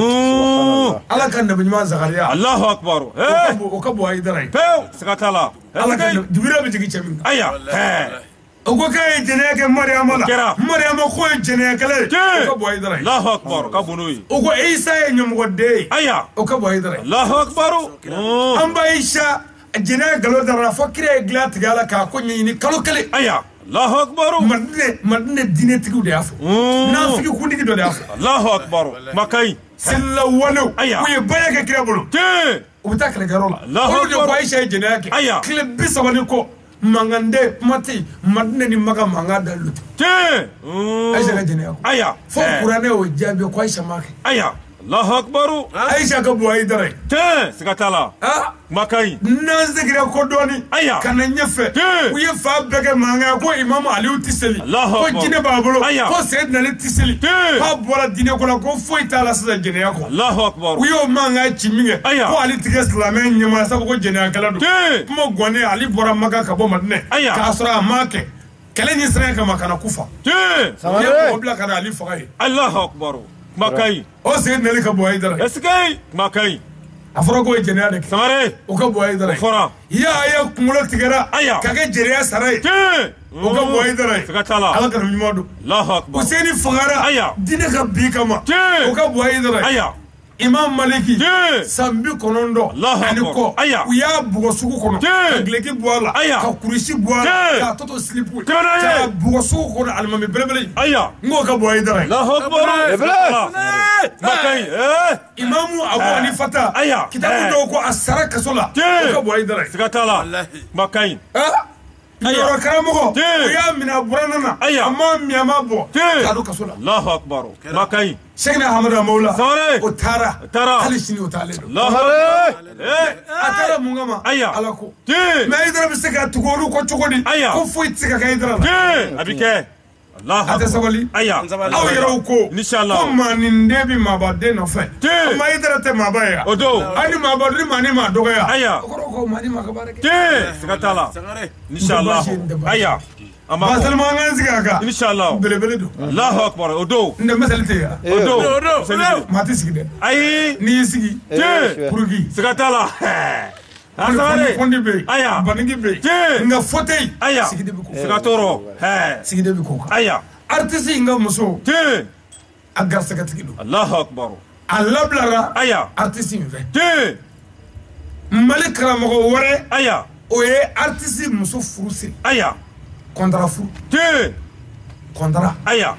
ala ka nabi ɲuman Zakariya Allahu akbar o ka bɔ Aidara ye pewu siga t'a la ala ka Jibrila bɛ jigin cɛ min kan aya o ko k'a ye jɛnɛya kɛ Mariyama la Mariyama k'o ye jɛnɛyakɛla ye o ka bɔ Aidara ye Allahu akbar ka bon n'o ye o ko Isa ye ɲɛmɔgɔden ye aya o ka bɔ Aidara ye Allahu akbar an ba Isa jɛnɛya nkalon dara fɔ kira ye dilan tigɛ ala k'a ko ɲɛɲini kalo kelen aya Allahu akbar Madinɛ diinɛtigiw de y'a fɔ nafigi kuntigi dɔ de y'a fɔ Allahu akbar makai selilawalew u ye baya kɛ kira bolo u bɛ taa kɛlɛkɛyɔrɔ la olu de ko Ayisa ye jɛnɛya kɛ tile 30 kɔ mangande kuma tɛ yen Madinɛ ni Maka mankan dalilu tɛ Ayisa ka jɛnɛya kɔ fo kuranɛ y'o jaabi ko Ayisa m'a kɛ aya Allahu akbar Ayisa ka bɔ Aidara ye siga t'a la makai n'an seginna ko dɔɔni ka na ɲɛfɛ u ye fa bɛɛ kɛ mankan ko Imamu Aliyu tɛ seli ko jinɛ b'a bolo ko Seyidina Ali tɛ seli k'a bɔra diinɛ kɔnɔ ko foyi t'a la sisan jɛnɛya kɔ Allahu akbar u y'o mankan ci min kɛ ko Ali tigɛ silamɛ ɲɛmaa sabu ko jɛnɛyakɛla don kuma gɔnnen Ali bɔra Maka ka bɔ Madinɛ k'a sɔrɔ a m'a kɛ kɛlɛ ɲɛsiranɲɛ kama ka na Kufa u ye mɔgɔ bila ka na Ali faga yen Allahu akbar makai o Seyidina Ali ka bɔ Aidara ye est-ce que makai a fɔra k'o ye jɛnɛya de kɛ Sangare o ka bɔ Aidara ye fɔra Yahaya kunkolo tigɛra ka kɛ jɛnɛya sara ye o ka bɔ Aidara ye siga t'a la ala kana ɲuman don Allahu akbar Useni fagara diinɛ ka bi kama o ka bɔ Aidara ye Imam Maliki san 90 ani kɔ u y'a bugɔ sugu kɔnɔ ka gileki bɔ a la ka kurusi bɔ a la k'a tɔtɔ silipu ka bugɔ sugu kɔnɔ alimami belebele n k'o ka bɔ Aidara ye Allahu akbar makai Imamu Abu Hanifata kitabu dɔw ko a sara kaso la o ka bɔ Aidara ye siga t'a la makai yɔrɔ karamɔgɔ u y'a minɛ a buranna na a ma miyama bɔ k'a don kaso la Allahu akbar makai Sɛgina Hamadu Amawula o taara hali sini o taalen don a taara mun kama ala ko mais Aidara bɛ se ka tugu olu kɔ cogo di ko foyi tɛ se ka kɛ Aidara la a bɛ kɛ a tɛ sabali aw yɛrɛw ko ko maa nin den bɛ maabaden nɔfɛ maa Aidara tɛ maaba ye o don hali maaba ni maa ni maa dɔgɔya o kɔrɔ ko maa ni maa ka baara kɛ siga t'a la inshallah Basalma an siga ka inshallah belebele do Allahu akbar odo nda masalite ya odo mati sigi de ayi ni sigi purugi sigatala asare fondi be aya baningi be nga fauteuil aya sigi de ko sigatoro sigi de ko aya artiste nga muso agar sakatigi do Allahu akbar Allah blara aya artiste mi fe Mali karamɔgɔ wɛrɛ aya o ye artiste muso furu siri aya contrat furu contrat aya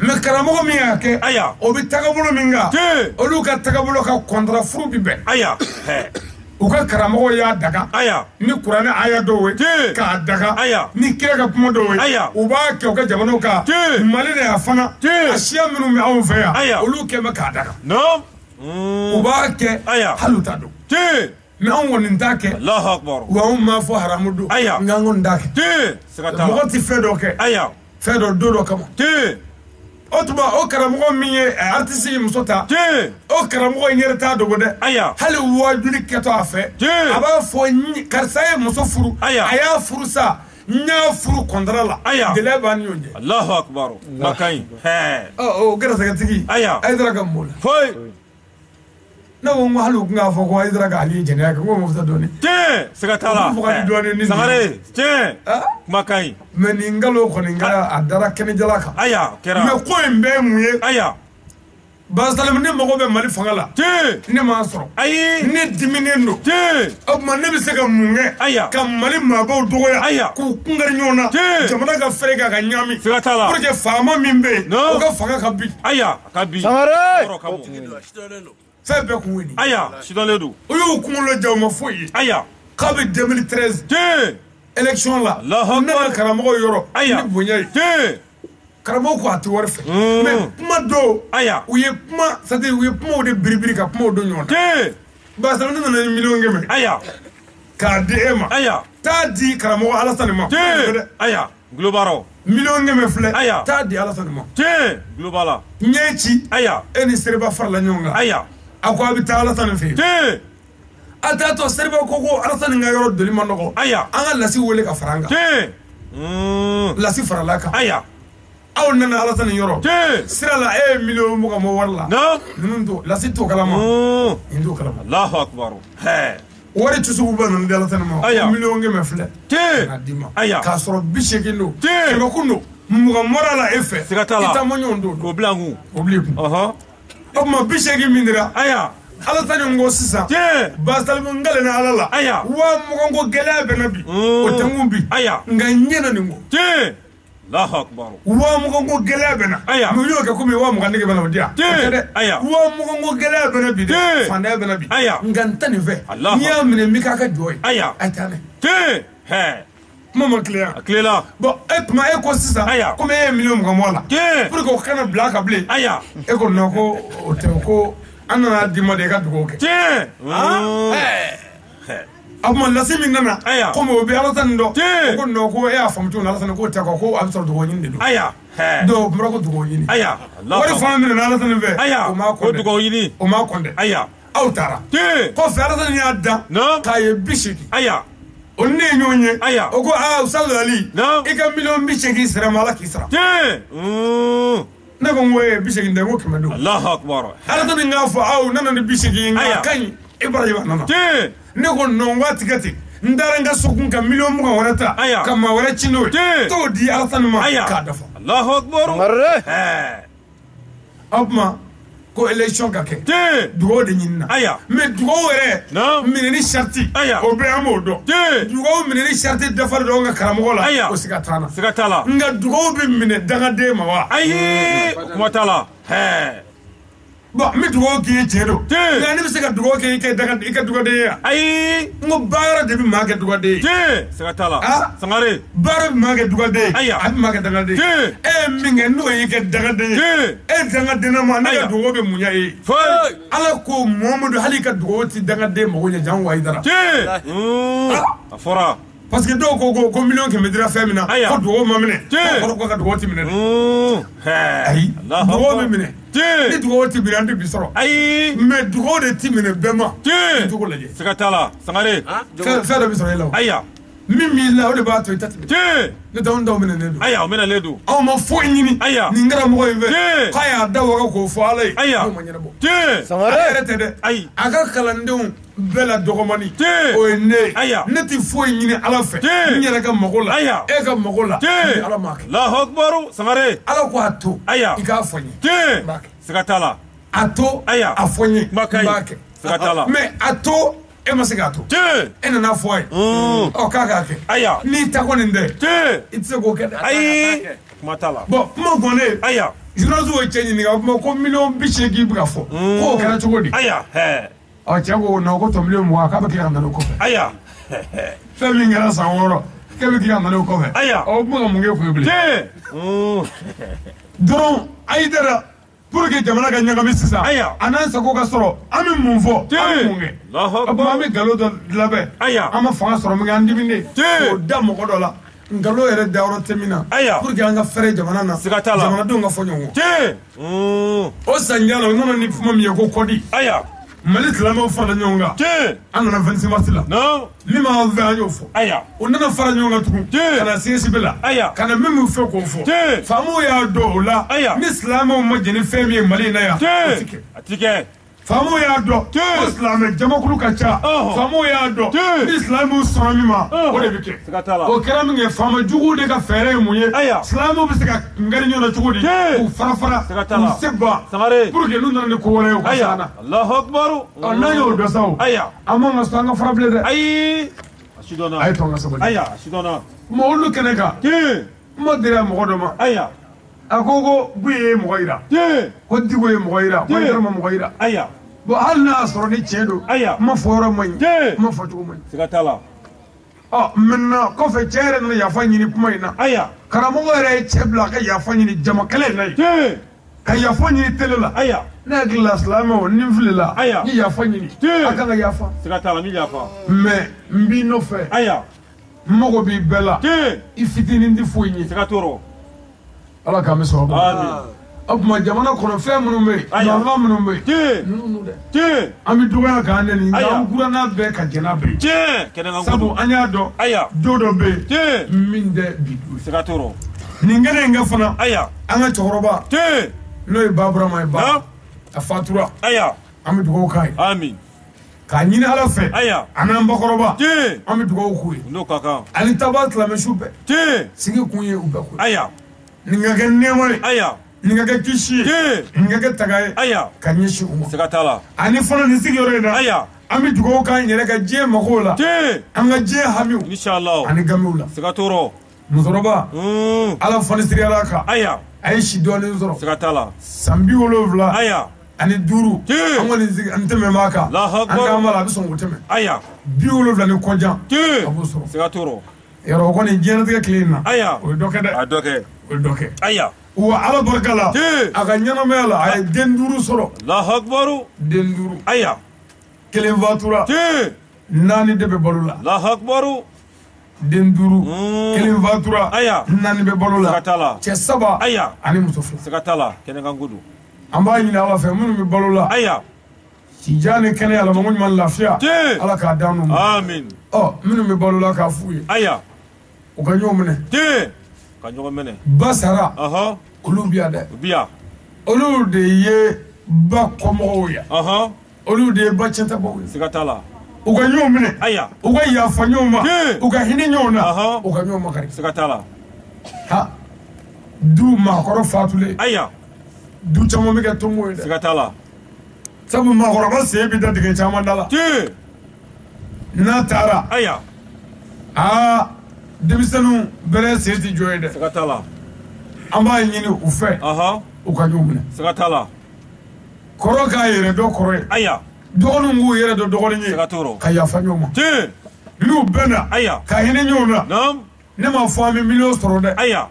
mais karamɔgɔ min y'a kɛ aya o bɛ tagabolo min kan olu ka tagabolo ka contrat furu bi bɛn aya u ka karamɔgɔ y'a daga aya ni kuranɛ aya dɔw ye k'a daga aya ni kira ka kuma dɔw ye aya u b'a kɛ u ka jamanaw kan Mali de y'a fana a siya minnu bɛ anw fɛ yan olu kɛ bɛ k'a daga u b'a kɛ hali u t'a dɔn mais anw kɔni t'a kɛ Allahu akbar wa anw m'a fɔ haramu don nka an kɔni t'a kɛ mɔgɔ tɛ fɛn dɔ kɛ fɛn dɔ don dɔ kama o tuma o karamɔgɔ min ye artiste ye muso ta o karamɔgɔ in yɛrɛ t'a dogo dɛ hali wajuli kɛtɔ a fɛ a b'a fɔ karisa ye muso furu a y'a furu sa n y'a furu contrat la gɛlɛya b'a ni ɲɔgɔn cɛ Allahu akbar makan o gɛrɛsɛgɛtigi a ye dara ka mɔ la ne ko hali u tun k'a fɔ ko Hayidara ka Ali jɛnɛya kɛ n ko ma fisa dɔɔni sigatala sangare kuma ka ɲi mais nin nkalon kɔni kɛra a dara kɛnɛjala kan kɛra mais ko in bɛɛ ye mun ye Basalim ne mago bɛ Mali fanga la ne m'a sɔrɔ ayi ne diminen don o tuma ne bɛ se ka mun kɛ ka Mali maabaw dɔgɔya k'u kunkari ɲɔgɔn na jamana ka fɛrɛ k'a ka ɲagami pour que faama min bɛ yen o ka fanga ka bi fɛn bɛɛ kun wuli sidɔnlen don o y'u kunkolo ja o ma foyi ye k'a bɛ 2013 élection la ne ka karamɔgɔ yɔrɔ ni bonya ye karamɔgɔ ko a tɛ wari fɛ mais kuma dɔw u ye kuma c'est à dire u ye kumaw de biribiri ka kumaw don ɲɔgɔn na Basalim ne nana ni 1,000,000 k'a di e ma taa di karamɔgɔ Alasani ma globaro 1,000,000 filɛ taa di Alasani ma globala n ye ci e ni Seriba farala ɲɔgɔn kan a ko a bɛ taa Alasani fɛ yen a t'a to Seriba ko Alasani ka yɔrɔ doli ma nɔgɔ an ka Lasi wele ka fara an kan Lasi farala kan aw nana Alasani yɔrɔ sira la e ye 1,000,000 bɔ wari la ninnu to Lasi t'o kalama nin t'o kalama Allahu akbar wari tusugu bɛ ninnu di Alasani ma 1,000,000 filɛ k'a d'i ma k'a sɔrɔ 80 don 100 kun don mugan mɔra la e fɛ i ta ma ɲɔgɔn don o bila kun o bili kun o tuma 80 min dira Alasani ko sisan Basalim ngalena Ala la 20,000 ko gɛlɛya bɛ na bi o tɛ n kun bi nka n ɲɛna nin ko Allahu akbar 20,000 ko gɛlɛya bɛ na mais u y'o kɛ komi 20,000 nege bɛ na o di yan o tɛ dɛ 20,000 ko gɛlɛya bɛ na bi dɛ fantanya bɛ na bi nka n ta nin fɛ n'i y'a minɛ n bɛ k'a ka jɔ ye a taa n'a kuma ma tileya a tilela bon e tuma e ko sisan komi e ye 1,000,000 bɔ a la pour que o kana bila a kan bilen e ko non ko o tɛ ko an nana d'i ma de i ka dugawu kɛ a tuma Lasi min nana komi o bɛ Alasani dɔn o ko non ko e y'a faamu cogo min Alasani k'o tɛ ko a bɛ sɔrɔ dugawu ɲini de don donc o tuma ko dugawu ɲini wari fana minɛ Alasani fɛ o m'a kɔn dɛ aw taara kɔfɛ Alasani y'a dan k'a ye 80 o ne ye ɲɔgɔn ye o ko Ustaz Ali i ka 1,080,000 sara ma Ala k'i sara ne ko n ko 80 tɛ n ko 100 don Allahu akbar Alasani k'a fɔ aw nana ni 80 nka a ka ɲi Ibrahima nana ne ko non waati kɛ ten n taara n ka so kun ka 1,020,000 wɛrɛ ta ka maa wɛrɛ ci n'o ye t'o di Alasani ma k'a dafa Allahu akbar o tuma ko élection ka kɛ dugawu de ɲinina mais dugawu yɛrɛ minɛni charte o bɛɛ an b'o dɔn dugawu minɛni charte dafalen don an ka karamɔgɔ la o siga t'a la nka dugawu bɛ minɛ dangaden ma wa ayi kuma t'a la bon n bɛ dugawu k'i ye tiɲɛ don nka ne bɛ se ka dugawu kɛ i ka dugaden ye wa ayi n ko baara de bɛ maa kɛ dugaden ye siga t'a la Sangare baara bɛ maa kɛ dugaden ye a bɛ maa kɛ dangaden ye e ye min kɛ n'o y'i kɛ dangaden ye e dangaden ma ne ka dugawu bɛ munya ye Ala ko Muhamadu hali ka dugawu tɛ dangaden mago ɲɛ jango Hayidara a fɔra parce que dɔw ko 1,000,000 dira fɛn min na ko dugawu ma minɛ ko ka dugawu tɛ minɛ dɛ ayi dugawu bɛ minɛ ni dugawu tɛ minɛ an tɛ bi sɔrɔ ayi mais dugawu de tɛ minɛ bɛɛ ma cogo lajɛ siga t'a la Sangare fɛn dɔ bɛ sɔrɔ e la min b'i la o de b'a to i ta tɛmɛ ne t'anw daw minɛnen don aya o minɛlen don anw ma foyi ɲini aya nin karamɔgɔ in fɛ k'a y'a da waga k'o fɔ ala ye aya n'o ma ɲɛnabɔ Sangare ale yɛrɛ tɛ dɛ ayi a ka kalandenw bɛɛ la dɔgɔmani o ye ne ye aya ne tɛ foyi ɲini ala fɛ n yɛrɛ ka mago la aya e ka mago la ni ala m'a kɛ Allahu akbar Sangare ala ko a to aya i k'a fɔ n ye n b'a kɛ siga t'a la a to aya a fɔ n ye n Kuma ka ɲi. b'a kɛ siga t'a la mais a to e ma se k'a to e nana fɔ a ye ɔ k'a k'a kɛ aya n'i ta kɔni tɛ i tɛ se k'o kɛ dɛ ayi kuma t'a la bɔn kuma gɔnnen aya journaliste ye cɛ ɲininka o kuma ko miliyɔn 80 bɛ ka fɔ k'o kɛra cogo di aya hɛ ɔ cɛ ko non ko tɔ miliyɔn 20 k'a bɛ tila ka na n'o kɔfɛ aya fɛn min kɛra san 6 k'e bɛ tila ka na n'o kɔfɛ aya ɔ o kuma ka mun kɛ kun ye bilen dɔrɔn a y'i dara pour que jamana ka ɲagami sisan aya a n'an sago ka sɔrɔ an bɛ mun fɔ an bɛ mun kɛ Allahu o tuma an bɛ nkalon dɔ labɛn aya an ma fanga sɔrɔ min kɛ an diminen k'o da mɔgɔ dɔ la nkalon yɛrɛ dayɔrɔ tɛ min na aya pour que an ka fɛrɛ jamana na siga t'a la jamanadenw ka fɔ ɲɔgɔn kɔ o sanjiya la o nana ni kuma min ye ko kɔdi aya mali silamɛw farala ɲɔgɔn kan an nana 26 mars la non min m'an fɛ an y'o fɔ aya o nana fara ɲɔgɔn kan tugun ka na CSB la aya ka na min m'u fɛ k'o fɔ faamaw y'a dɔn o la ni silamɛw ma jɛn ni fɛn min ye mali in na yan o ti kɛ a ti kɛ faamaw y'a dɔn ko silamɛ jamakulu ka ca faamaw y'a dɔn ni silamɛw sɔnna min ma o de bɛ kɛ siga t'a la o kɛra min kɛ faama juguw de ka fɛɛrɛ ye mun ye silamɛw bɛ se ka ngari ɲɔgɔn na cogo di k'u fara fara k'u se ban Sangare pour que n'u nana ni ko wɛrɛ ye u ka s'an na Allahu akbar n'an y'o dɔn sa o an man ka sɔn an ka fara bilen dɛ ayi a si dɔnna a ye to an ka sabali aya a si dɔnna mɛ olu kɛnɛ kan n ma deli a mɔgɔ dɔ ma aya a ko Buye ye mɔgɔ yira ko Diko ye mɔgɔ yira ko Aidara ma mɔgɔ yira aya bon hali n'a y'a sɔrɔ ni tiɲɛ don n ma fɔ yɔrɔ ma ɲi n ma fɔ cogo ma ɲi siga t'a la ɔ maintenant kɔfɛ cɛ yɛrɛ nana yafa ɲini kuma in na aya karamɔgɔ yɛrɛ ye cɛ bila a ka yafa ɲini jama kɛlɛ in na yen ka yafa ɲini télé la aya ne hakili la silamɛw ni n filila n ye yafa ɲini a kan ka yafa siga t'a la min yafa mais n b'i nɔfɛ aya n mago b'i bɛɛ la i fitinin tɛ foyi ɲɛ siga t'o rɔ ala k'an bɛ sababu amin o tuma jamana kɔnɔ fɛn minnu bɛ yen ɲaama minnu bɛ yen ninnu dɛ an bɛ dɔgɔya k'an nɛni nka an kuranna bɛɛ ka jɛn'a bɛɛ sabu an y'a dɔn don dɔ bɛ yen min tɛ bi don siga t'o rɔ nin kɛnɛ in kɛ fana aya an ka cɛkɔrɔba n'o ye Baburama ye ba a fatura aya an bɛ dugawu k'a ye amin k'a ɲini ala fɛ aya a n'an bakɔrɔba an bɛ dugawu k'u ye n'o ka kan ani taba silamɛsu bɛɛ sigi kun ye u bɛɛ ko ye aya nin ka kɛ nɛɛma ye aya nin ka kɛ kisi ye nin ka kɛ taga ye aya ka ɲɛsin u ma siga t'a la ani fana nin sigiyɔrɔ in na aya an bɛ dugawu k'an yɛrɛ ka diɲɛ magow la an ka diɲɛ hamiw inshallah ani gamiw la siga t'o rɔ musokɔrɔba ala fanisiriyala kan aya a ye si dɔɔnin sɔrɔ siga t'a la san 70 aya ani 5 an kɔni sigi an tɛmɛ b'a kan an k'an b'a la a bɛ sɔn k'o tɛmɛ aya 70 ni kɔjan a b'o sɔrɔ siga t'o rɔ yɔrɔ o kɔni diɲɛlatigɛ tile in na aya o ye dɔ kɛ dɛ a dɔ kɛ o ye dɔ kɛ aya wa ala barika la a ka ɲɛnamaya la a ye den 5 sɔrɔ Allahu akbar den 5 aya 1 fatura 4 de bɛ balo la Allahu akbar den 5 1 fatura aya 4 bɛ balo la siga t'a la cɛ 7 aya ani muso 2 siga t'a la kɛnɛkan ko don an b'a ɲini ala fɛ minnu bɛ balo la aya sijan ni kɛnɛya la mago ɲuman lafiya ala k'a d'an n'u ma amin ɔ minnu bɛ balo la k'a f'u ye aya u ka ɲɔgɔn minɛ ka ɲɔgɔn minɛ ba sara olu bi yan dɛ u bi yan olu de ye ba kɔmɔgɔw ye olu de ye ba cɛntabaw ye siga t'a la u ka ɲɔgɔn minɛ aya u ka yafa ɲɔgɔn ma u ka hinɛ ɲɔgɔn na u ka ɲɔgɔn makari siga t'a la ha du maakɔrɔ fatulen aya du caman bɛ kɛ tongo ye dɛ siga t'a la sabu maakɔrɔba sen bɛ da dingɛ caman da la n'a taara aya denmisɛnninw bɛrɛ sen tɛ jɔ ye dɛ siga t'a la an b'a ɲini u fɛ u ka ɲɔgɔn minɛ siga t'a la kɔrɔ k'a yɛrɛ dɔ kɔrɔ ye aya dɔgɔninw k'u yɛrɛ dɔ dɔgɔnin ye siga t'o rɔ ka yafa ɲɔgɔn ma n'u bɛnna aya ka hinɛ ɲɔgɔn na ne m'a fɔ an bɛ miliyɔn sɔrɔ dɛ aya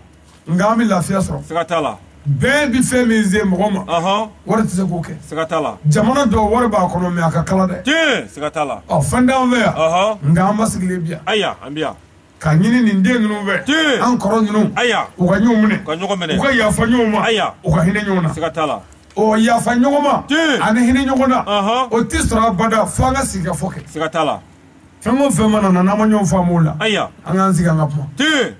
nka an bɛ lafiya sɔrɔ siga t'a la bɛɛ bi fɛn min se mɔgɔ ma wari tɛ se k'o kɛ siga t'a la jamana dɔw wari b'a kɔnɔ mɛ a ka kala dɛ siga t'a la fɛn t'an fɛ yan nka an ba sigilen bi yan aya an bi yan ka ɲini nin den ninnu fɛ an kɔrɔ ninnu aya u ka ɲɔgɔn minɛ ka ɲɔgɔn minɛ u ka yafa ɲɔgɔn ma aya u ka hinɛ ɲɔgɔn na siga t'a la o yafa ɲɔgɔn ma ani hinɛ ɲɔgɔn na o tɛ sɔrɔ abada fo an ka sigi ka fɔ kɛ siga t'a la fɛn o fɛn mana na n'an ma ɲɔgɔn faamu o la Aya. an k'an sigi an ka kuma Tiɲɛ.